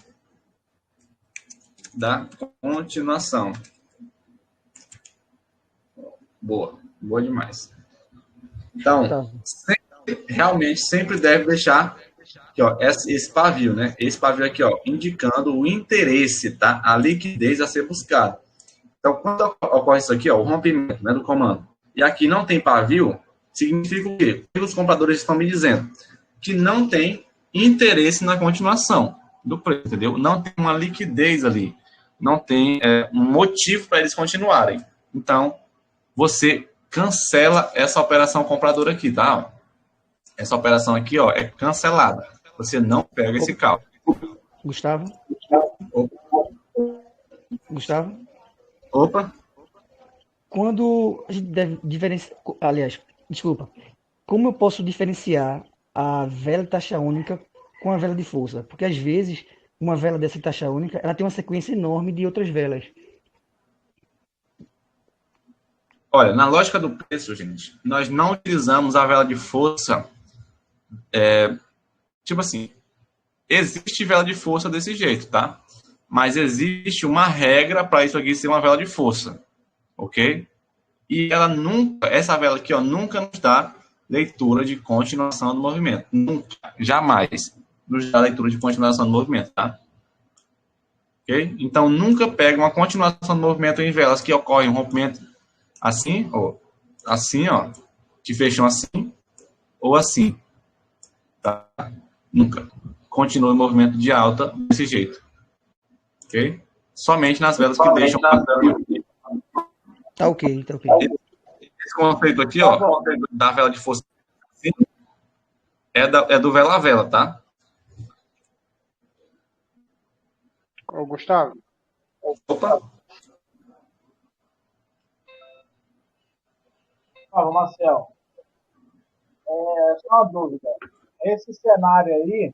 da continuação. Boa. Boa demais. Então, realmente sempre deve deixar aqui, ó, esse pavio, né? Esse pavio aqui, ó, indicando o interesse, tá? A liquidez a ser buscada. Então, quando ocorre isso aqui, ó, o rompimento, né, do comando, e aqui não tem pavio, significa o quê? Os compradores estão me dizendo que não tem interesse na continuação. do preço, entendeu? Não tem uma liquidez ali, não tem um motivo para eles continuarem. Então, você cancela essa operação compradora aqui, tá? Essa operação aqui, ó, é cancelada. Você não pega esse carro. Gustavo? Gustavo? Opa. Quando a gente deve diferenciar... Aliás, desculpa. Como eu posso diferenciar a vela de taxa única com a vela de força? Porque, às vezes, uma vela dessa de taxa única, ela tem uma sequência enorme de outras velas. Olha, na lógica do preço, gente, nós não utilizamos a vela de força. Tipo assim, existe vela de força desse jeito, tá? Mas existe uma regra para isso aqui ser uma vela de força, ok? E ela nunca, essa vela aqui, ó, nunca nos dá leitura de continuação do movimento. Nunca, jamais nos dá leitura de continuação do movimento, tá? Ok? Então, nunca pega uma continuação do movimento em velas que ocorre um rompimento assim, ou assim, ó, que fecham assim, ou assim, tá? Nunca. Continua o movimento de alta desse jeito. Ok? Somente nas velas que deixam... Tá ok, tá ok. Esse conceito aqui, ó, da vela de força é do vela a vela, tá? Ô, Gustavo. Opa. Fala, Marcel. Só uma dúvida. Esse cenário aí,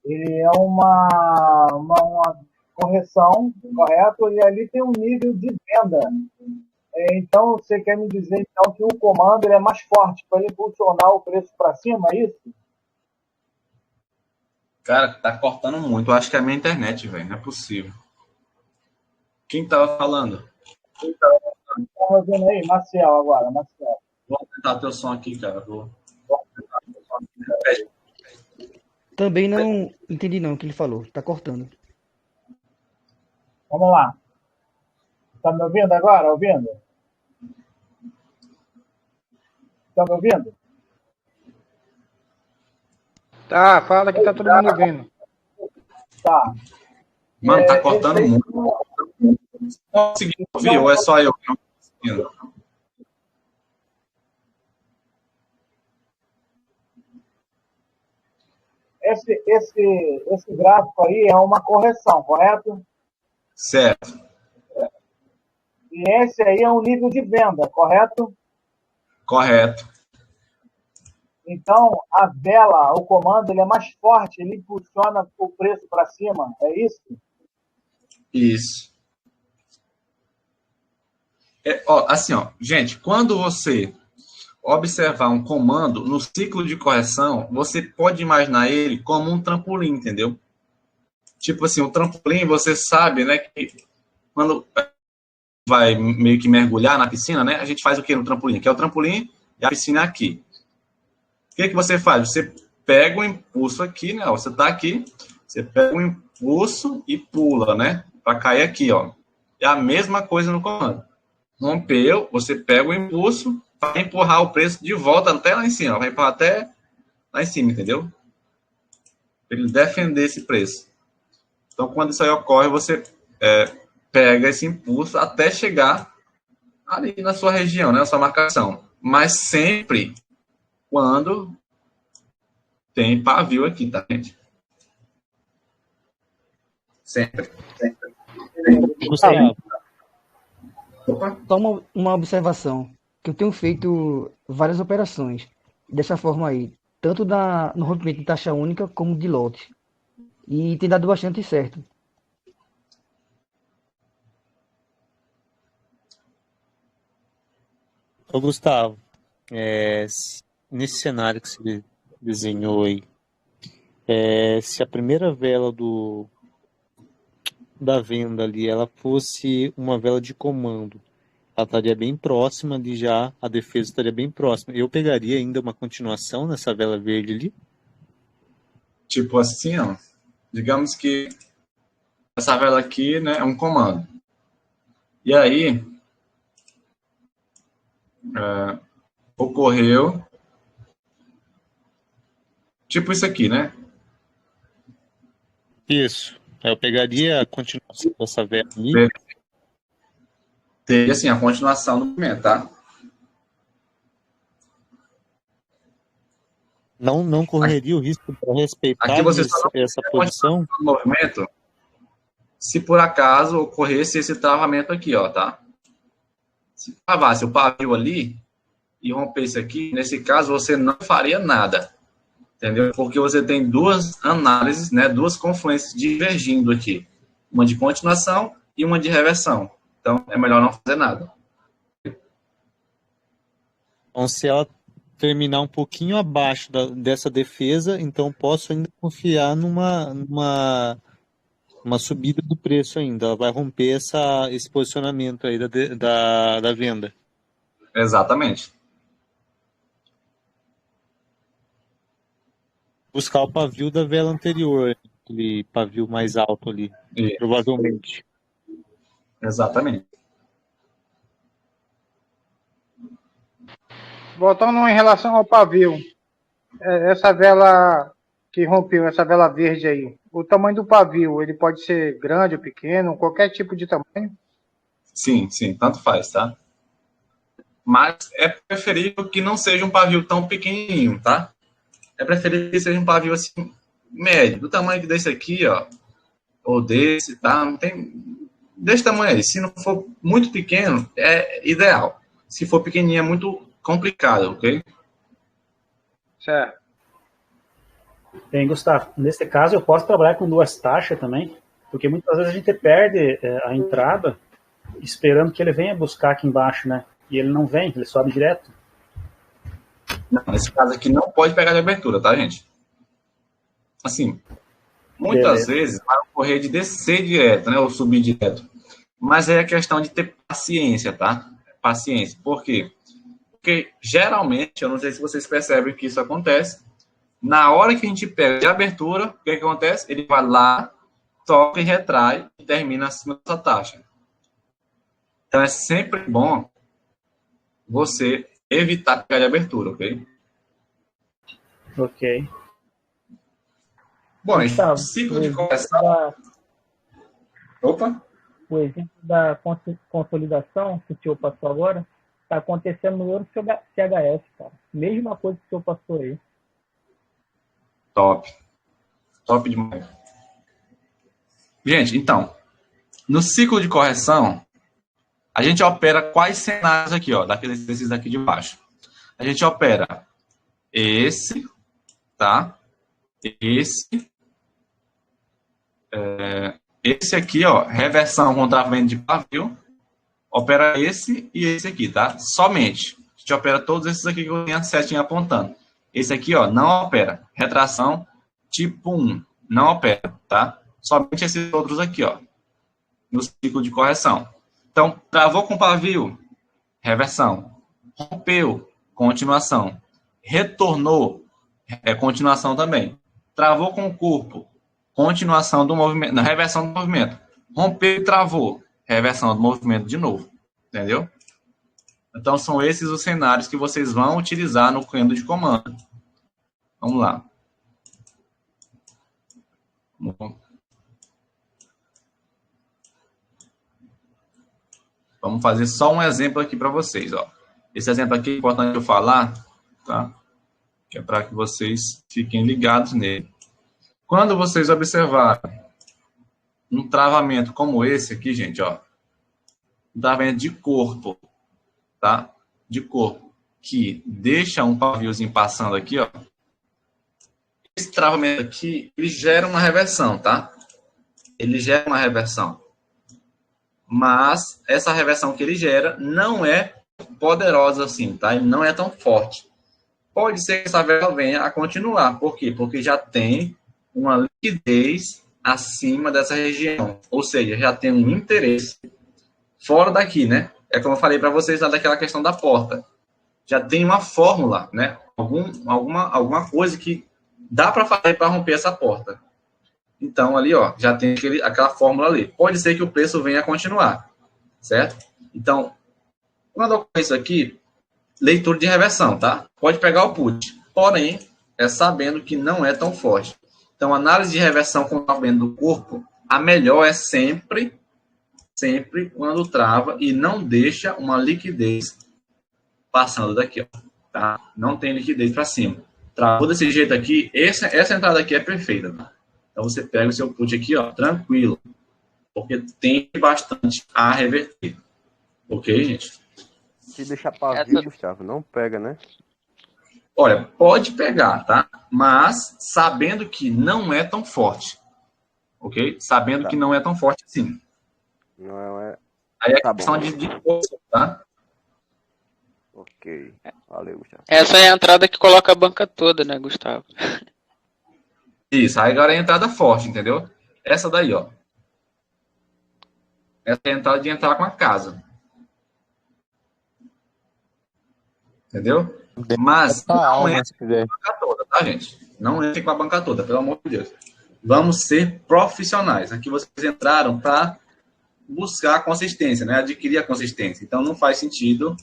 ele é uma correção, correto? E ali tem um nível de venda. Então, você quer me dizer então que o comando ele é mais forte para ele impulsionar o preço para cima, é isso? Cara, tá cortando muito. Eu acho que é a minha internet, velho. Não é possível. Quem tava falando? Estava vendo aí, Marcel agora, Marcel. Vou aumentar teu som aqui, cara. Também não entendi não o que ele falou. Tá cortando. Vamos lá. Tá me ouvindo agora? Ouvindo? Tá me ouvindo? Tá, fala que tá todo mundo ouvindo. Tá. Mano, tá cortando muito. Não consegui ouvir, ou é só eu que não tô conseguindo? Esse gráfico aí é uma correção, correto? Certo. E esse aí é um nível de venda, correto? Correto. Então, a vela, o comando, ele é mais forte, ele impulsiona o preço para cima, é isso? Isso. Ó, assim, ó, gente, quando você observar um comando no ciclo de correção, você pode imaginar ele como um trampolim, entendeu? Tipo assim, o trampolim, você sabe, né, que quando vai meio que mergulhar na piscina, né, a gente faz o que no trampolim? Que é o trampolim e a piscina aqui. O que você faz? Você pega o impulso aqui, né, ó, você tá aqui, você pega o impulso e pula, né, para cair aqui, ó. É a mesma coisa no comando. Rompeu, você pega o impulso, vai empurrar o preço de volta até lá em cima, vai empurrar até lá em cima, entendeu? Para ele defender esse preço. Então, quando isso aí ocorre, você pega esse impulso até chegar ali na sua região, né, na sua marcação. Mas sempre quando tem pavio aqui, tá, gente? Sempre. Gustavo. Só uma observação, que eu tenho feito várias operações dessa forma aí, tanto no rompimento de taxa única como de lote. E tem dado bastante certo. Ô Gustavo, nesse cenário que você desenhou aí, se a primeira vela da venda ali, ela fosse uma vela de comando, ela estaria bem próxima de já, a defesa estaria bem próxima. Eu pegaria ainda uma continuação nessa vela verde ali? Tipo assim, ó, digamos que essa vela aqui, né, é um comando. E aí, ocorreu tipo isso aqui, né? Isso. Eu pegaria a continuação dessa vela aí. Teria, assim, a continuação do movimento, tá? Não correria o risco para respeitar Aqui você só não essa posição? do movimento se por acaso ocorresse esse travamento aqui, ó, tá? Se travasse o pavio ali e rompesse aqui, nesse caso você não faria nada, entendeu? Porque você tem duas análises, né, duas confluências divergindo aqui, uma de continuação e uma de reversão. Então é melhor não fazer nada. Então, se ela terminar um pouquinho abaixo dessa defesa, então posso ainda confiar numa subida do preço ainda. Ela vai romper esse posicionamento aí da venda. Exatamente. Buscar o pavio da vela anterior, aquele pavio mais alto ali, provavelmente. Exatamente. Voltando em relação ao pavio, essa vela que rompeu, essa vela verde aí, o tamanho do pavio, ele pode ser grande ou pequeno, qualquer tipo de tamanho? Sim, tanto faz, tá? Mas é preferível que não seja um pavio tão pequenininho, tá? É preferível que seja um pavio assim, médio, do tamanho desse aqui, ó, ou desse, tá? Não tem... Desse tamanho aí. Se não for muito pequeno, é ideal. Se for pequenininho, é muito complicado, ok? Certo. Bem, Gustavo, nesse caso eu posso trabalhar com duas taxas também, porque muitas vezes a gente perde a entrada esperando que ele venha buscar aqui embaixo, né? E ele não vem, ele sobe direto. Não, nesse caso aqui não pode pegar de abertura, tá, gente? Assim, muitas vezes vai ocorrer de descer direto, né? Ou subir direto. Mas é a questão de ter paciência, tá? Paciência. Por quê? Porque geralmente, eu não sei se vocês percebem que isso acontece, na hora que a gente pega de abertura, o que acontece? Ele vai lá, toca e retrai e termina acima dessa taxa. Então é sempre bom você evitar pegar de abertura, ok? Ok. Bom, Gustavo, ciclo de correção... Opa! O exemplo da consolidação que o senhor passou agora está acontecendo no Euro CHF, cara. Mesma coisa que o senhor passou aí. Top. Top demais. Gente, então, no ciclo de correção, a gente opera quais cenários aqui, ó, desses daqui de baixo. A gente opera esse, tá? Esse aqui, ó, reversão com travamento de pavio, opera esse e esse aqui, tá? Somente. A gente opera todos esses aqui que eu tenho a setinha apontando. Esse aqui, ó, não opera. Retração tipo 1, não opera, tá? Somente esses outros aqui, ó, no ciclo de correção. Então, travou com pavio, reversão. Rompeu, continuação. Retornou, continuação também. Travou com o corpo, continuação do movimento, na reversão do movimento. Rompeu e travou, reversão do movimento de novo. Entendeu? Então, são esses os cenários que vocês vão utilizar no cano de comando. Vamos lá. Vamos fazer só um exemplo aqui para vocês, ó. Esse exemplo aqui é importante eu falar, tá? Que é para que vocês fiquem ligados nele. Quando vocês observarem um travamento como esse aqui, gente, ó, um travamento de corpo, tá? De corpo, que deixa um paviozinho passando aqui, ó. Esse travamento aqui, ele gera uma reversão, tá? Ele gera uma reversão. Mas essa reversão que ele gera não é poderosa assim, tá? Ele não é tão forte. Pode ser que essa vela venha a continuar. Por quê? Porque já tem uma liquidez acima dessa região. Ou seja, já tem um interesse fora daqui, né? É como eu falei para vocês lá daquela questão da porta. Já tem uma fórmula, né? Alguma coisa que dá para fazer para romper essa porta. Então, ali, ó, já tem aquela fórmula ali. Pode ser que o preço venha a continuar, certo? Então, quando ocorre isso aqui, leitura de reversão, tá? Pode pegar o put, porém, é sabendo que não é tão forte. Então, análise de reversão com movimento do corpo, a melhor é sempre quando trava e não deixa uma liquidez passando daqui, ó, tá? Não tem liquidez para cima. Travou desse jeito aqui, essa entrada aqui é perfeita, tá? Então, você pega o seu put aqui, ó, tranquilo, porque tem bastante a reverter. Ok, gente? Se deixar pavio, Gustavo, não pega, né? Olha, pode pegar, tá? Mas sabendo que não é tão forte. Ok? Sabendo que não é tão forte assim. Não é... Aí é Tá questão bom. de força, tá? Ok. Valeu, Gustavo. Essa é a entrada que coloca a banca toda, né, Gustavo? Isso, aí agora é a entrada forte, entendeu? Essa daí, ó. Essa é a entrada de entrar com a casa. Entendeu? Mas não entre com a banca toda, tá, gente? Não entre com a banca toda, pelo amor de Deus. Vamos ser profissionais. Aqui vocês entraram para buscar a consistência, né? Adquirir a consistência. Então não faz sentido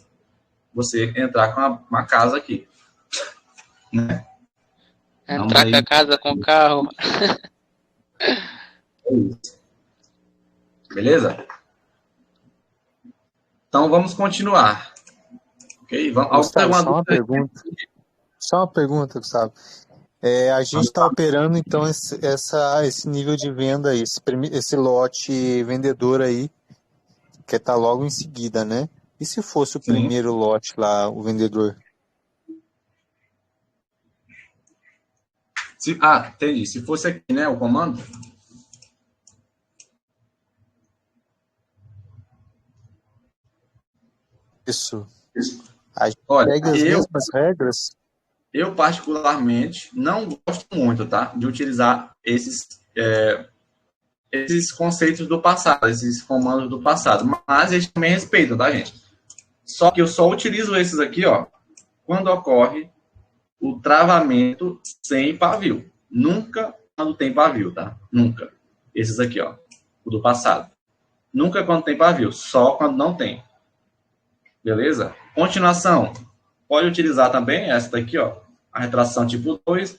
você entrar com uma casa aqui. Né? Entrar com a casa, com o carro. Beleza? Então vamos continuar. Ok? Gustavo, só uma pergunta, Gustavo. A gente está operando, então, esse nível de venda aí, esse lote vendedor aí, que está logo em seguida, né? E se fosse o primeiro lote lá, o vendedor? Entendi. Se fosse aqui, né, o comando? Isso. A gente segue as mesmas regras? Eu, particularmente, não gosto muito, tá? De utilizar esses conceitos do passado, esses comandos do passado. Mas eles também respeitam, tá, gente? Só que eu só utilizo esses aqui, ó, quando ocorre o travamento sem pavio. Nunca quando tem pavio, tá? Nunca. Esses aqui, ó, o do passado. Nunca quando tem pavio, só quando não tem. Beleza? Continuação. Pode utilizar também essa daqui, ó, a retração tipo 2.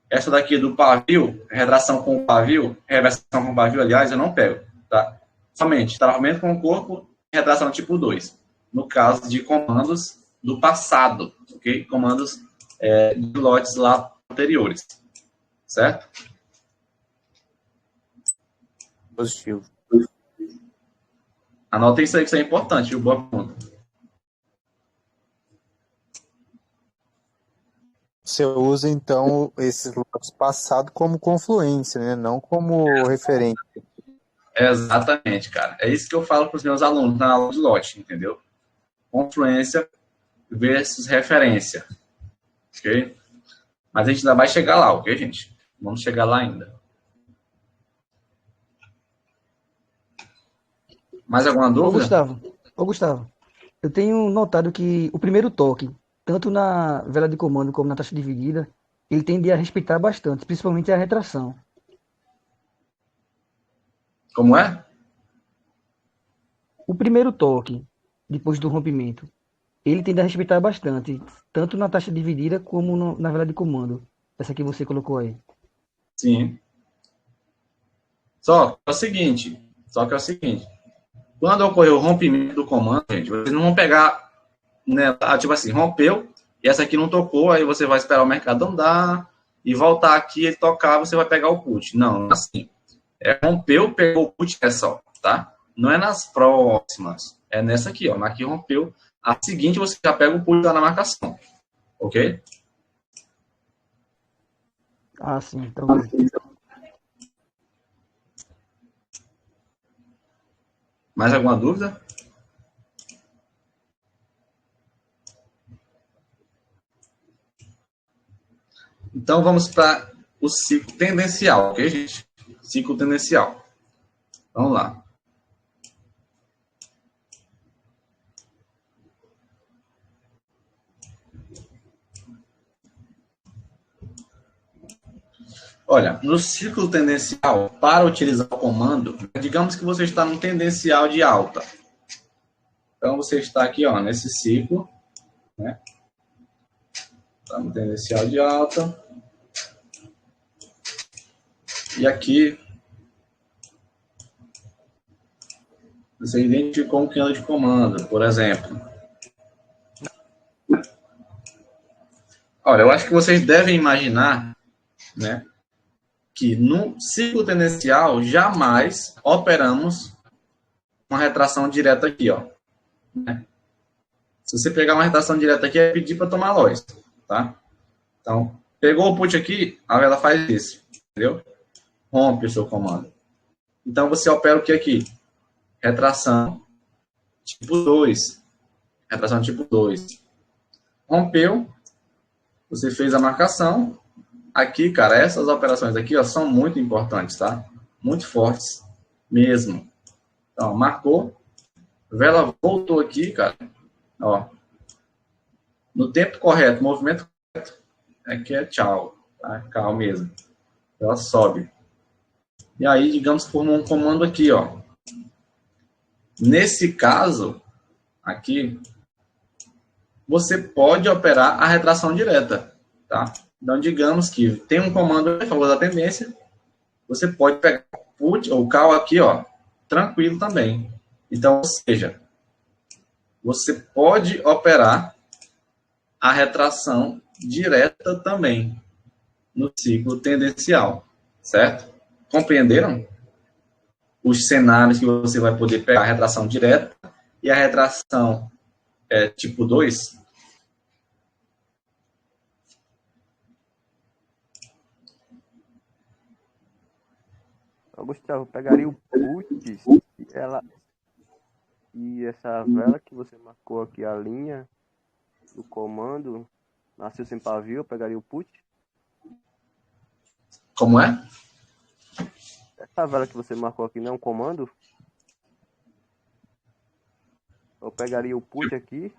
Essa daqui do pavio, retração com pavio, reversão com pavio, aliás, eu não pego, tá? Somente travamento com o corpo, retração tipo 2. No caso de comandos do passado, ok? Comandos de lotes lá anteriores, certo? Positivo. Anota isso aí, que isso é importante, viu? Boa pergunta. Você usa, então, esses lotes passados como confluência, né? Não como referência. Exatamente, cara. É isso que eu falo para os meus alunos na aula de lote, entendeu? Confluência versus referência. Ok? Mas a gente ainda vai chegar lá, ok, gente? Vamos chegar lá ainda. Mais alguma dúvida? Ô, Gustavo, eu tenho notado que o primeiro toque, tanto na vela de comando como na taxa dividida, ele tende a respeitar bastante, principalmente a retração. Como é? O primeiro toque, depois do rompimento, ele tende a respeitar bastante, tanto na taxa dividida como na vela de comando. Essa que você colocou aí. Sim. Só que é o seguinte, quando ocorreu o rompimento do comando, gente, vocês não vão pegar, né, tipo assim, rompeu, e essa aqui não tocou, aí você vai esperar o mercado andar, e voltar aqui, ele tocar, você vai pegar o put. Não, não é assim. Rompeu, pegou o put, é só, tá? Não é nas próximas, é nessa aqui, ó, na que rompeu. A seguinte, você já pega o put lá na marcação, ok? Ah, sim, então. Mais alguma dúvida? Então, vamos para o ciclo tendencial, ok, gente? Ciclo tendencial. Vamos lá. Olha, no ciclo tendencial, para utilizar o comando, digamos que você está num tendencial de alta. Então, você está aqui, ó, nesse ciclo, né? Está no tendencial de alta. E aqui você identificou um cano de comando, por exemplo. Olha, eu acho que vocês devem imaginar, né, que no ciclo tendencial jamais operamos uma retração direta aqui, ó. Né? Se você pegar uma retração direta aqui, é pedir para tomar loss, tá? Então, pegou o put aqui, a vela faz isso, entendeu? Rompe o seu comando. Então, você opera o que aqui? Retração tipo 2. Retração tipo 2. Rompeu, você fez a marcação. Aqui, cara, essas operações aqui, ó, são muito importantes, tá? Muito fortes mesmo. Então, marcou, vela voltou aqui, cara, ó. No tempo correto, movimento correto, aqui é tchau, tá? Tchau mesmo. Ela sobe. E aí, digamos, formou um comando aqui, ó. Nesse caso, aqui, você pode operar a retração direta, tá? Então, digamos que tem um comando a favor da tendência, você pode pegar o put ou call aqui, ó, tranquilo também. Então, ou seja, você pode operar a retração direta também no ciclo tendencial, certo? Compreenderam? Os cenários que você vai poder pegar a retração direta e a retração tipo 2. Gustavo, pegaria o put e essa vela que você marcou aqui, a linha do comando, nasceu sem pavio, eu pegaria o put? Como é? Essa vela que você marcou aqui não é um comando? Eu pegaria o put aqui.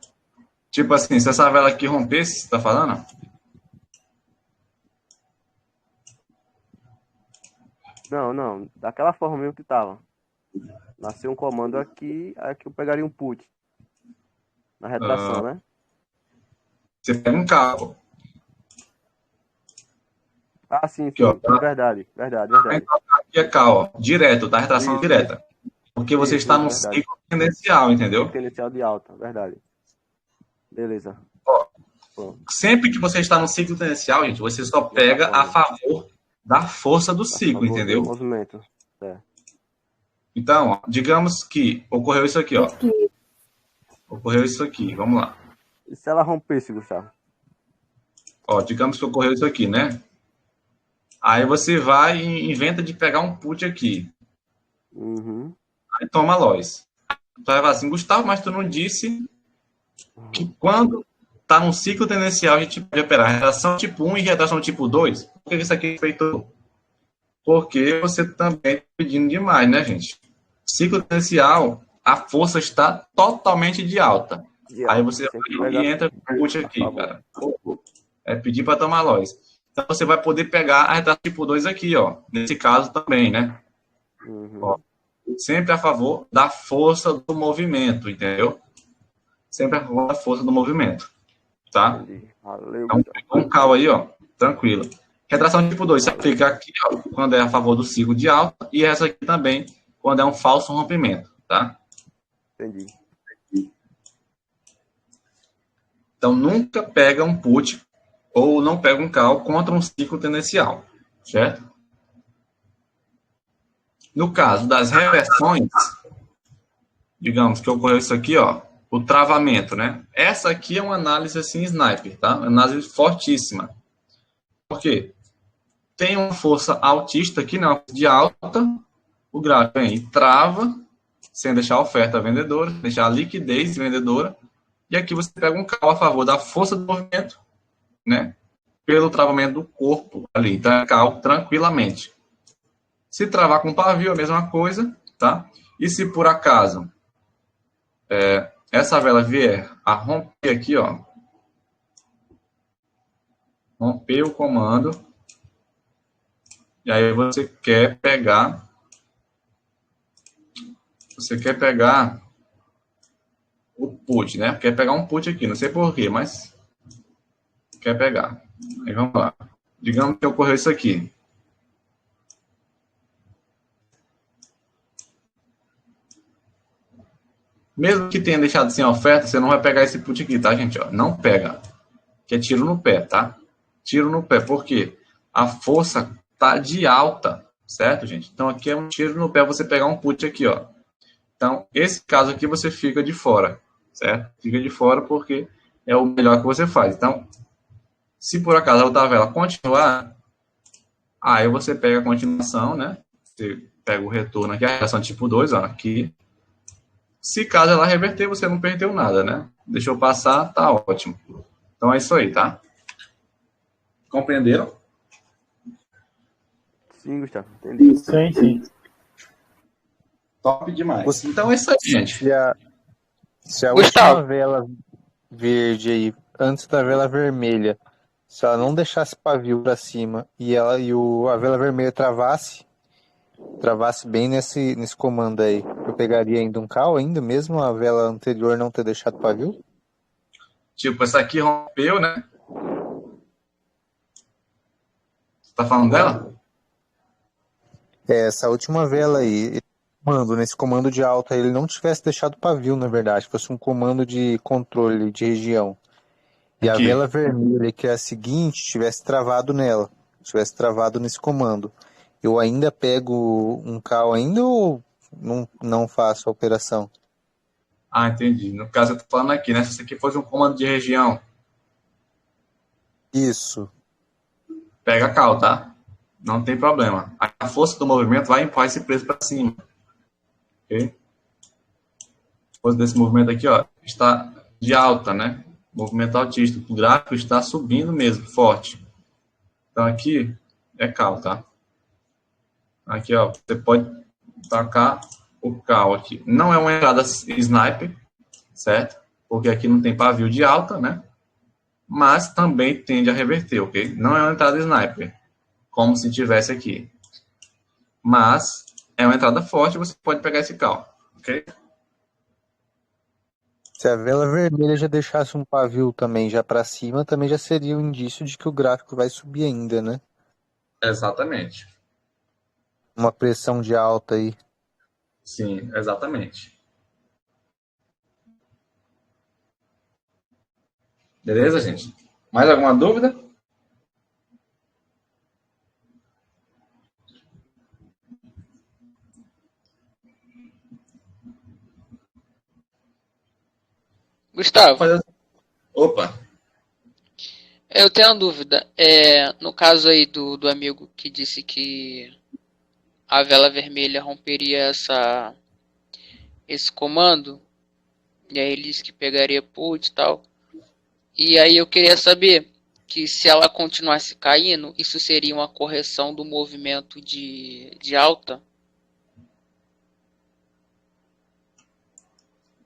Tipo assim, se essa vela aqui rompesse, você tá falando? Não, daquela forma mesmo que tava. Nasceu um comando aqui, aqui eu pegaria um put. Na retração, né? Você pega um call. Ah, sim, Aqui, ó, tá? Verdade. Aqui é call, ó, direto, tá? Retração isso, direta. Porque você está no ciclo tendencial, entendeu? Tendencial de alta, verdade. Beleza. Ó, sempre que você está no ciclo tendencial, gente, você só pega a favor da força do ciclo, entendeu? Do movimento. Então, ó, digamos que ocorreu isso aqui, ó. Ocorreu isso aqui, vamos lá. E se ela rompesse, Gustavo? Ó, digamos que ocorreu isso aqui, né? Aí você vai e inventa de pegar um put aqui. Uhum. Aí toma loss. Tu vai falar assim, Gustavo, mas tu não disse que quando tá num ciclo tendencial a gente pode operar retração tipo 1 e retração tipo 2? Por que isso aqui é feito? Porque você também está pedindo demais, né, gente? Ciclo tendencial, a força está totalmente de alta. Aí você vai e entra com o put aqui, cara. É pedir para tomar loss. Então você vai poder pegar a retração tipo 2 aqui, ó. Nesse caso também, né? Uhum. Ó, sempre a favor da força do movimento, entendeu? Sempre a favor da força do movimento. Tá? Valeu, então, pegou um call aí, ó. Tranquilo. Retração tipo 2, você aplica aqui, ó, quando é a favor do ciclo de alta, e essa aqui também, quando é um falso rompimento, tá? Entendi. Então, nunca pega um put ou não pega um call contra um ciclo tendencial, certo? No caso das reversões, digamos que ocorreu isso aqui, ó, o travamento, né? Essa aqui é uma análise assim, sniper, tá? Uma análise fortíssima. Por quê? Tem uma força altista aqui, né? De alta, o gráfico vem e trava, sem deixar a oferta vendedora, deixar a liquidez vendedora, e aqui você pega um call a favor da força do movimento, né? Pelo travamento do corpo ali, então é call tranquilamente. Se travar com pavio, a mesma coisa, tá? E se por acaso essa vela vier a romper aqui, ó, romper o comando, e aí você quer pegar o put, né? Quer pegar um put aqui, não sei porquê, mas quer pegar. Aí vamos lá. Digamos que ocorreu isso aqui. Mesmo que tenha deixado sem oferta, você não vai pegar esse put aqui, tá, gente? Ó, não pega. Que é tiro no pé, tá? Tiro no pé. Por quê? A força tá de alta, certo, gente? Então, aqui é um tiro no pé você pegar um put aqui, ó. Então, esse caso aqui você fica de fora, certo? Fica de fora porque é o melhor que você faz. Então, se por acaso a outra vela continuar, aí você pega a continuação, né? Você pega o retorno aqui, a reação tipo 2, ó, aqui. Se caso ela reverter, você não perdeu nada, né? Deixou passar, tá ótimo. Então é isso aí, tá? Compreenderam? Sim, Gustavo, entendi. Sim. Top demais. Então é isso aí, gente. Se a Gustavo. última vela verde aí, antes da vela vermelha, se ela não deixasse pavio para cima e a vela vermelha travasse bem nesse comando aí, eu pegaria ainda um call ainda, mesmo a vela anterior não ter deixado pavio? Tipo, essa aqui rompeu, né? Você tá falando dela? Essa última vela aí, nesse comando de alta, ele não tivesse deixado pavio, na verdade, fosse um comando de controle de região. E a vela vermelha, que é a seguinte, tivesse travado nela, tivesse travado nesse comando. Eu ainda pego um call ainda ou não faço a operação? Ah, entendi. No caso, eu tô falando aqui, né? Se isso aqui fosse um comando de região, Isso. pega cal, tá? Não tem problema. A força do movimento vai empurrar esse preço para cima. Ok? A força desse movimento aqui, ó, está de alta, né? Movimento altista. O gráfico está subindo mesmo, forte. Então aqui é cal, tá? Aqui, ó, você pode tacar o cal aqui. Não é uma entrada sniper, certo? Porque aqui não tem pavio de alta, né? Mas também tende a reverter, ok? Não é uma entrada sniper, como se tivesse aqui. Mas é uma entrada forte, você pode pegar esse cal, ok? Se a vela vermelha já deixasse um pavio também já para cima, também já seria um indício de que o gráfico vai subir ainda, né? Exatamente. Uma pressão de alta aí. Sim, exatamente. Beleza, gente? Mais alguma dúvida? Gustavo, Opa, eu tenho uma dúvida. No caso aí do amigo que disse que a vela vermelha romperia esse comando, e aí ele disse que pegaria put e tal. E aí eu queria saber que se ela continuasse caindo, isso seria uma correção do movimento de alta?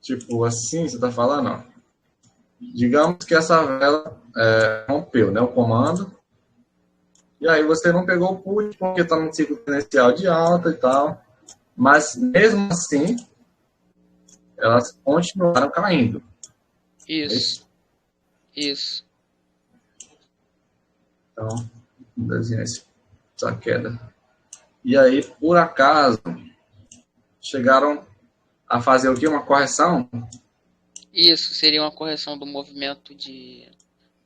tipo assim, você tá falando, ó. Digamos que essa vela rompeu, né, o comando, e aí você não pegou o put porque está no ciclo tendencial de alta e tal, mas mesmo assim, elas continuaram caindo. Isso. Isso. Então, vamos desenhar essa queda. E aí, por acaso, chegaram a fazer o quê? Uma correção? Isso seria uma correção do movimento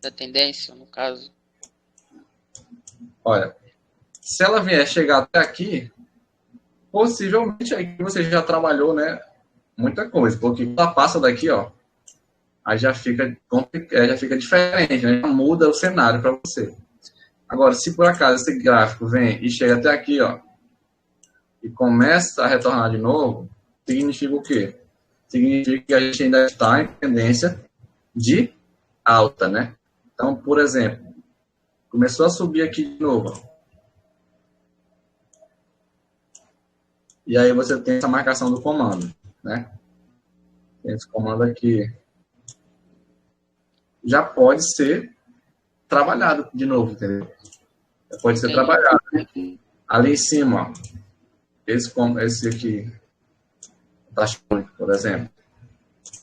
da tendência, no caso. Olha, se ela vier chegar até aqui, possivelmente aí você já trabalhou, né, muita coisa, porque quando ela passa daqui, ó, aí já fica diferente, né? Muda o cenário para você. Agora, se por acaso esse gráfico vem e chega até aqui, ó, e começa a retornar de novo, significa o quê? Significa que a gente ainda está em tendência de alta, né? Então, por exemplo, começou a subir aqui de novo, ó. E aí você tem essa marcação do comando, né? Tem esse comando aqui. Já pode ser trabalhado de novo, entendeu? Já pode ser trabalhado. Ali em cima, ó, esse aqui, taxa única, por exemplo,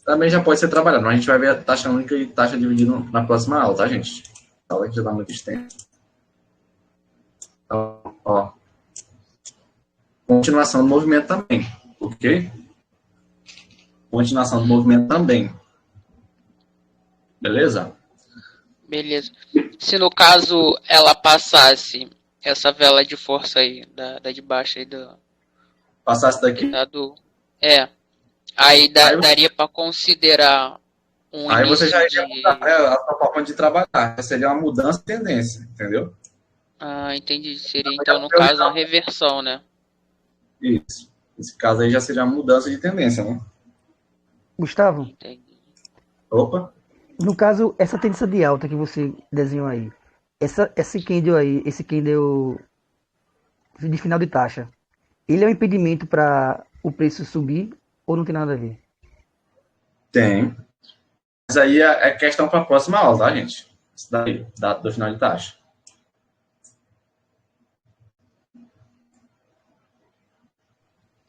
também já pode ser trabalhado. Mas a gente vai ver a taxa única e taxa dividida na próxima aula, tá, gente? A aula que já dá muito extenso. Então, ó, continuação do movimento também, ok? continuação do movimento também. Beleza? Beleza. Se no caso ela passasse essa vela de força aí, da de baixo aí do. Passasse daqui? Aí daria para considerar um aí início você já iria de... mudar, né, a sua forma de trabalhar. Seria uma mudança de tendência, entendeu? Ah, entendi. Seria então, no caso, uma reversão, né? Isso. Nesse caso aí já seria uma mudança de tendência, né? Gustavo, Entendi. Opa. no caso, essa tendência de alta que você desenhou aí, esse candle aí, esse candle de final de taxa, ele é um impedimento para o preço subir ou não tem nada a ver? Tem. Mas aí é questão para a próxima aula, tá, gente? Isso daí, do final de taxa.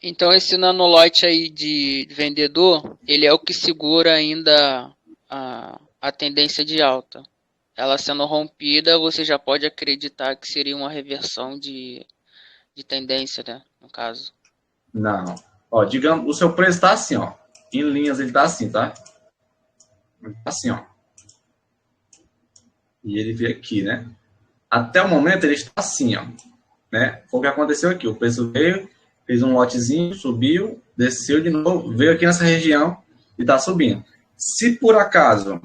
Então esse nanolote aí de vendedor, ele é o que segura ainda a tendência de alta. Ela sendo rompida, você já pode acreditar que seria uma reversão de tendência, né? No caso. Não. Ó, digamos, o seu preço está assim, ó. Em linhas ele está assim, tá? Ele tá assim, ó. E ele veio aqui, né? Até o momento ele está assim, ó. Né? Foi o que aconteceu aqui. O preço veio, fez um lotezinho, subiu, desceu de novo, veio aqui nessa região e está subindo. Se por acaso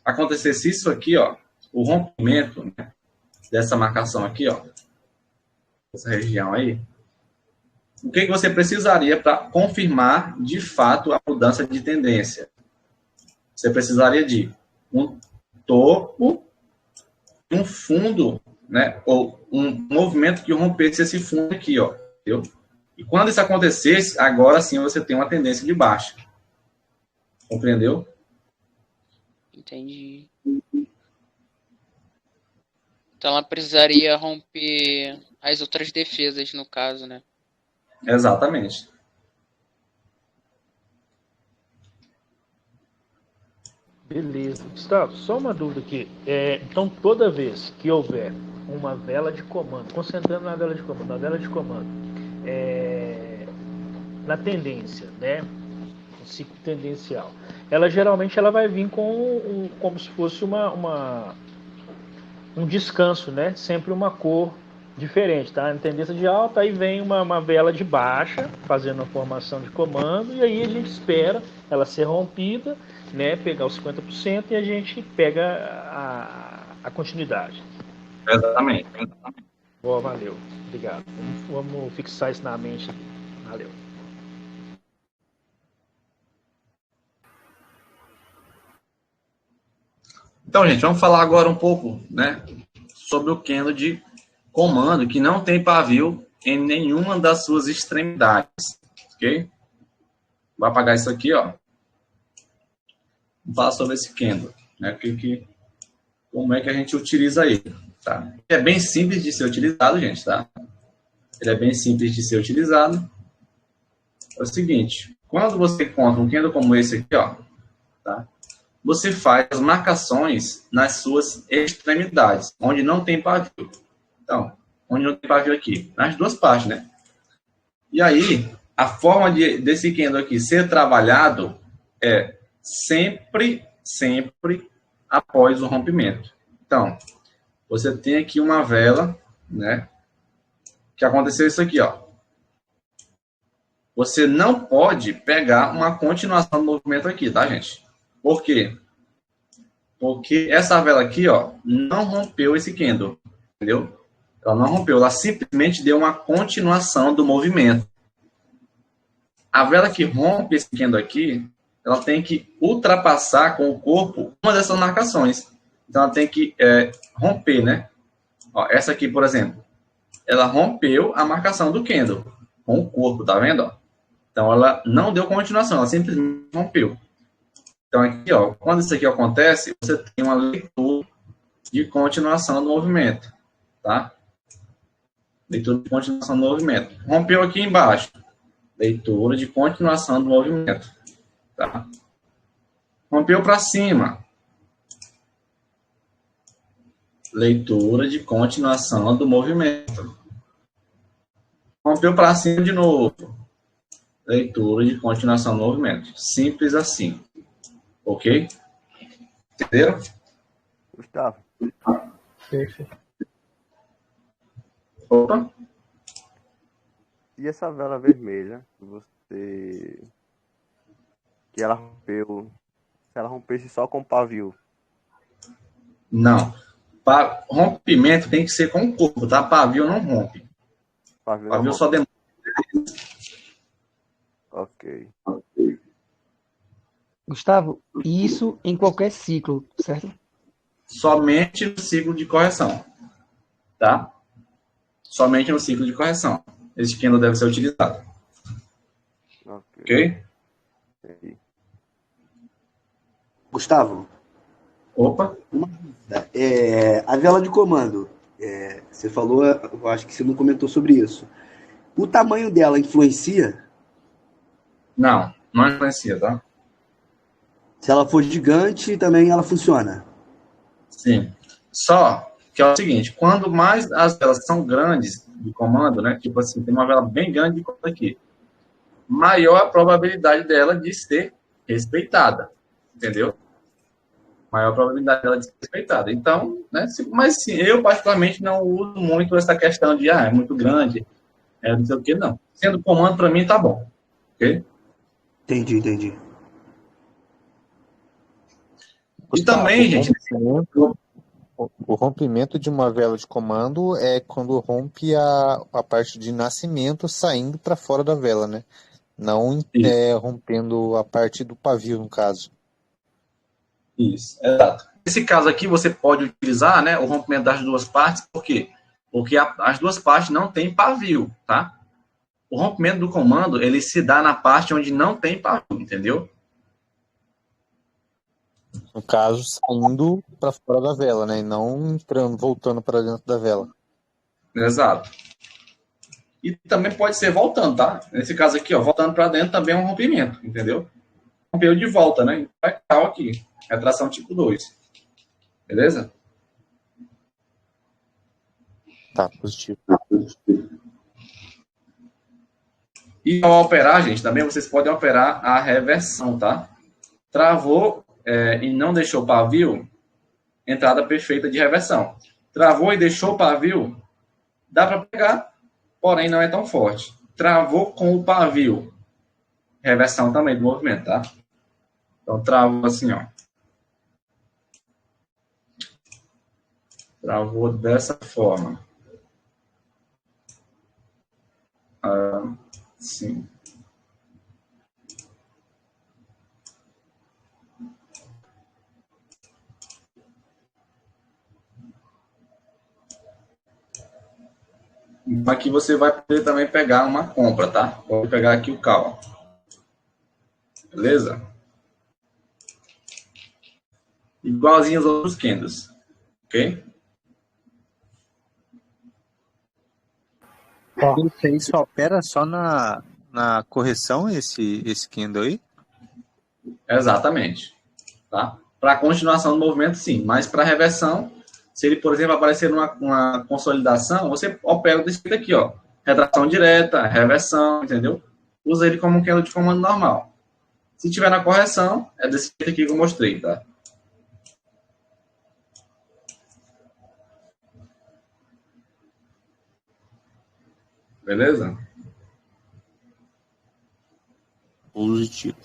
acontecesse isso aqui, ó, o rompimento, né, dessa marcação aqui, ó, essa região aí, o que você precisaria para confirmar de fato a mudança de tendência? Você precisaria de um topo, um fundo, né, ou um movimento que rompesse esse fundo aqui, ó, entendeu? E quando isso acontecesse, agora sim você tem uma tendência de baixa. Compreendeu? Entendi. Então ela precisaria romper as outras defesas, no caso, né? Exatamente. Beleza. Gustavo, só uma dúvida aqui. Então, toda vez que houver uma vela de comando, concentrando na vela de comando, na tendência, né? O ciclo tendencial, ela geralmente vai vir com como se fosse um descanso, né? Sempre uma cor diferente, tá? Na tendência de alta, aí vem uma vela de baixa, fazendo a formação de comando, e aí a gente espera ela ser rompida, né? Pegar os 50% e a gente pega a continuidade. Exatamente. Boa, valeu. Obrigado. Vamos fixar isso na mente. Valeu. Então, gente, vamos falar agora um pouco, né, sobre o candle de comando que não tem pavio em nenhuma das suas extremidades, ok? Vou apagar isso aqui, ó. Vamos falar sobre esse candle, né? Como é que a gente utiliza ele, tá? É bem simples de ser utilizado, gente, tá? Ele é bem simples de ser utilizado. É o seguinte, quando você encontra um candle como esse aqui, ó, tá? Você faz as marcações nas suas extremidades, onde não tem pavio. Então, onde não tem pavio aqui? Nas duas partes, né? E aí, a forma desse candle aqui ser trabalhado é sempre após o rompimento. Então, você tem aqui uma vela, né? Que aconteceu isso aqui, ó. Você não pode pegar uma continuação do movimento aqui, tá, gente? Por quê? Porque essa vela aqui, ó, não rompeu esse candle, entendeu? Ela não rompeu, ela simplesmente deu uma continuação do movimento. A vela que rompe esse candle aqui, ela tem que ultrapassar com o corpo uma dessas marcações. Então, ela tem que romper, né? Ó, essa aqui, por exemplo, ela rompeu a marcação do candle com o corpo, tá vendo? Então, ela não deu continuação, ela simplesmente rompeu. Então, aqui, ó, quando isso aqui acontece, você tem uma leitura de continuação do movimento, tá? Leitura de continuação do movimento. Rompeu aqui embaixo. Leitura de continuação do movimento, tá? Rompeu para cima. Leitura de continuação do movimento. Rompeu para cima de novo. leitura de continuação do movimento. Simples assim. Ok? Entenderam? Gustavo. Perfeito. Opa. E essa vela vermelha, que ela rompeu, se ela rompesse só com o pavio? Não. Rompimento tem que ser com o corpo, tá? Pavio não rompe. Pavio só demora. Ok. Gustavo, isso em qualquer ciclo, certo? Somente no ciclo de correção. Tá? Somente no ciclo de correção. Esse candle deve ser utilizado. Ok? Gustavo. Opa. A vela de comando. Você falou, eu acho que você não comentou sobre isso. O tamanho dela influencia? Não influencia, tá? Se ela for gigante, também ela funciona? Sim. Só que é o seguinte, quando mais as velas são grandes de comando, né? Tipo assim, tem uma vela bem grande de comando aqui. Maior a probabilidade dela de ser respeitada. Entendeu? Maior a probabilidade dela de ser respeitada. Então, né? Mas sim, eu particularmente não uso muito essa questão de, é muito grande, não sei o que, não. Sendo comando, para mim, tá bom. Ok? Entendi. E também, gente... O rompimento de uma vela de comando é quando rompe a parte de nascimento saindo para fora da vela, né? Não rompendo a parte do pavio, no caso. Isso, exato. Nesse caso aqui, você pode utilizar, né, o rompimento das duas partes, por quê? Porque as duas partes não têm pavio, tá? O rompimento do comando, ele se dá na parte onde não tem pavio, entendeu? No caso, saindo para fora da vela, né? E não voltando para dentro da vela. Exato. E também pode ser voltando, tá? Nesse caso aqui, ó, voltando para dentro também é um rompimento, entendeu? Rompeu de volta, né? Vai cal aqui. Retração tipo 2. Beleza? Tá, positivo. E ao operar, gente, também vocês podem operar a reversão, tá? Travou e não deixou pavio, entrada perfeita de reversão. Travou e deixou pavio, dá para pegar, porém não é tão forte. Travou com o pavio, reversão também do movimento, tá? Então, travou assim, ó. Travou dessa forma. Sim. Aqui você vai poder também pegar uma compra, tá? Pode pegar aqui o call. Beleza? Igualzinho aos outros candles. Ok? Isso aí só opera só na correção, esse candle aí? Exatamente. Tá? Para continuação do movimento, sim. Mas para reversão, se ele, por exemplo, aparecer numa consolidação, você opera desse jeito aqui, ó. Retração direta, reversão, entendeu? Usa ele como um candle de comando normal. Se tiver na correção, é desse jeito aqui que eu mostrei, tá? Beleza? Positivo.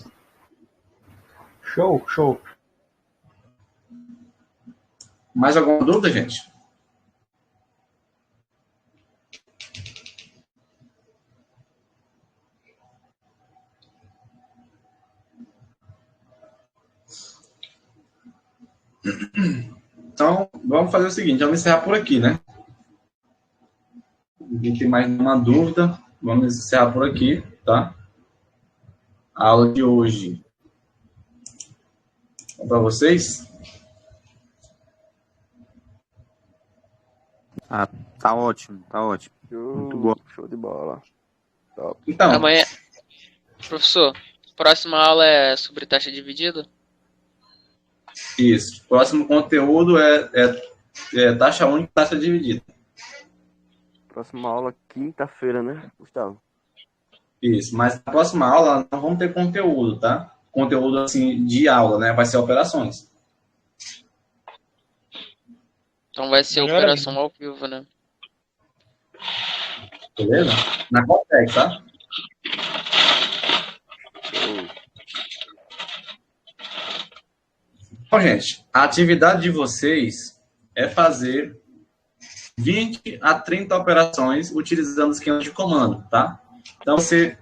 Show. Mais alguma dúvida, gente? Então, vamos fazer o seguinte, vamos encerrar por aqui, né? Ninguém tem mais nenhuma dúvida, vamos encerrar por aqui, tá? A aula de hoje é para vocês? Tá ótimo. Muito bom. Show de bola. Top. Então, Amanhã, professor, próxima aula é sobre taxa dividida? Isso. Próximo conteúdo é taxa única e taxa dividida. Próxima aula, quinta-feira, né, Gustavo? Isso, mas na próxima aula não vamos ter conteúdo, tá? Conteúdo, assim, de aula, né? Vai ser operações. Então vai ser Melhor operação ao vivo, né? Beleza? Na Cortex, tá? Bom, gente, a atividade de vocês é fazer 20 a 30 operações utilizando o esquema de comando, tá? Então, você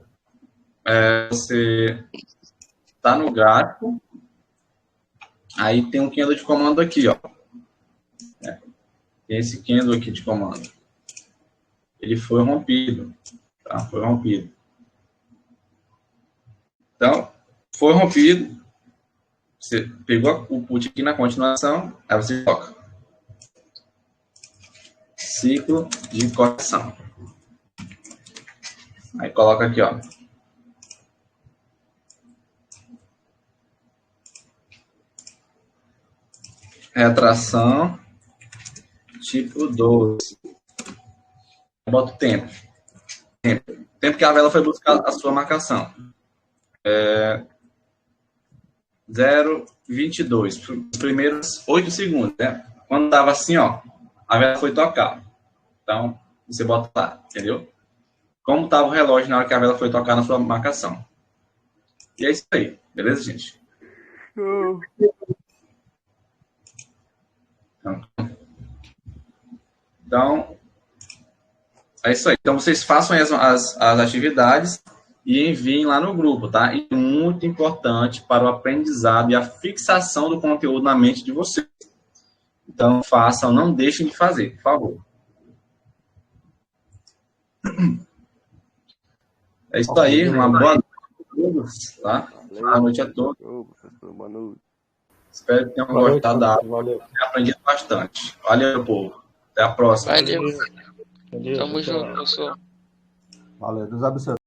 tá no gráfico, aí tem um candle de comando aqui, ó. Tem esse candle aqui de comando. Ele foi rompido, tá? Foi rompido. Então, foi rompido. Você pegou o put aqui na continuação, aí você coloca ciclo de correção. Aí coloca aqui, ó. Retração tipo 12. Bota o tempo. Tempo que a vela foi buscar a sua marcação. 0,22. Os primeiros 8 segundos, né? Quando estava assim, ó, a vela foi tocar. Então, você bota lá, entendeu? Como estava o relógio na hora que a vela foi tocar na sua marcação. E é isso aí. Beleza, gente? Então, é isso aí. Então, vocês façam as atividades e enviem lá no grupo, tá? E é muito importante para o aprendizado e a fixação do conteúdo na mente de vocês. Então, façam, não deixem de fazer, por favor. É isso aí, uma boa noite a todos, tá? Boa noite a todos. Boa noite. Espero que tenham gostado da aula e aprendido bastante. Valeu, povo. Até a próxima. Valeu. Tamo junto, professor. Valeu, Deus abençoe.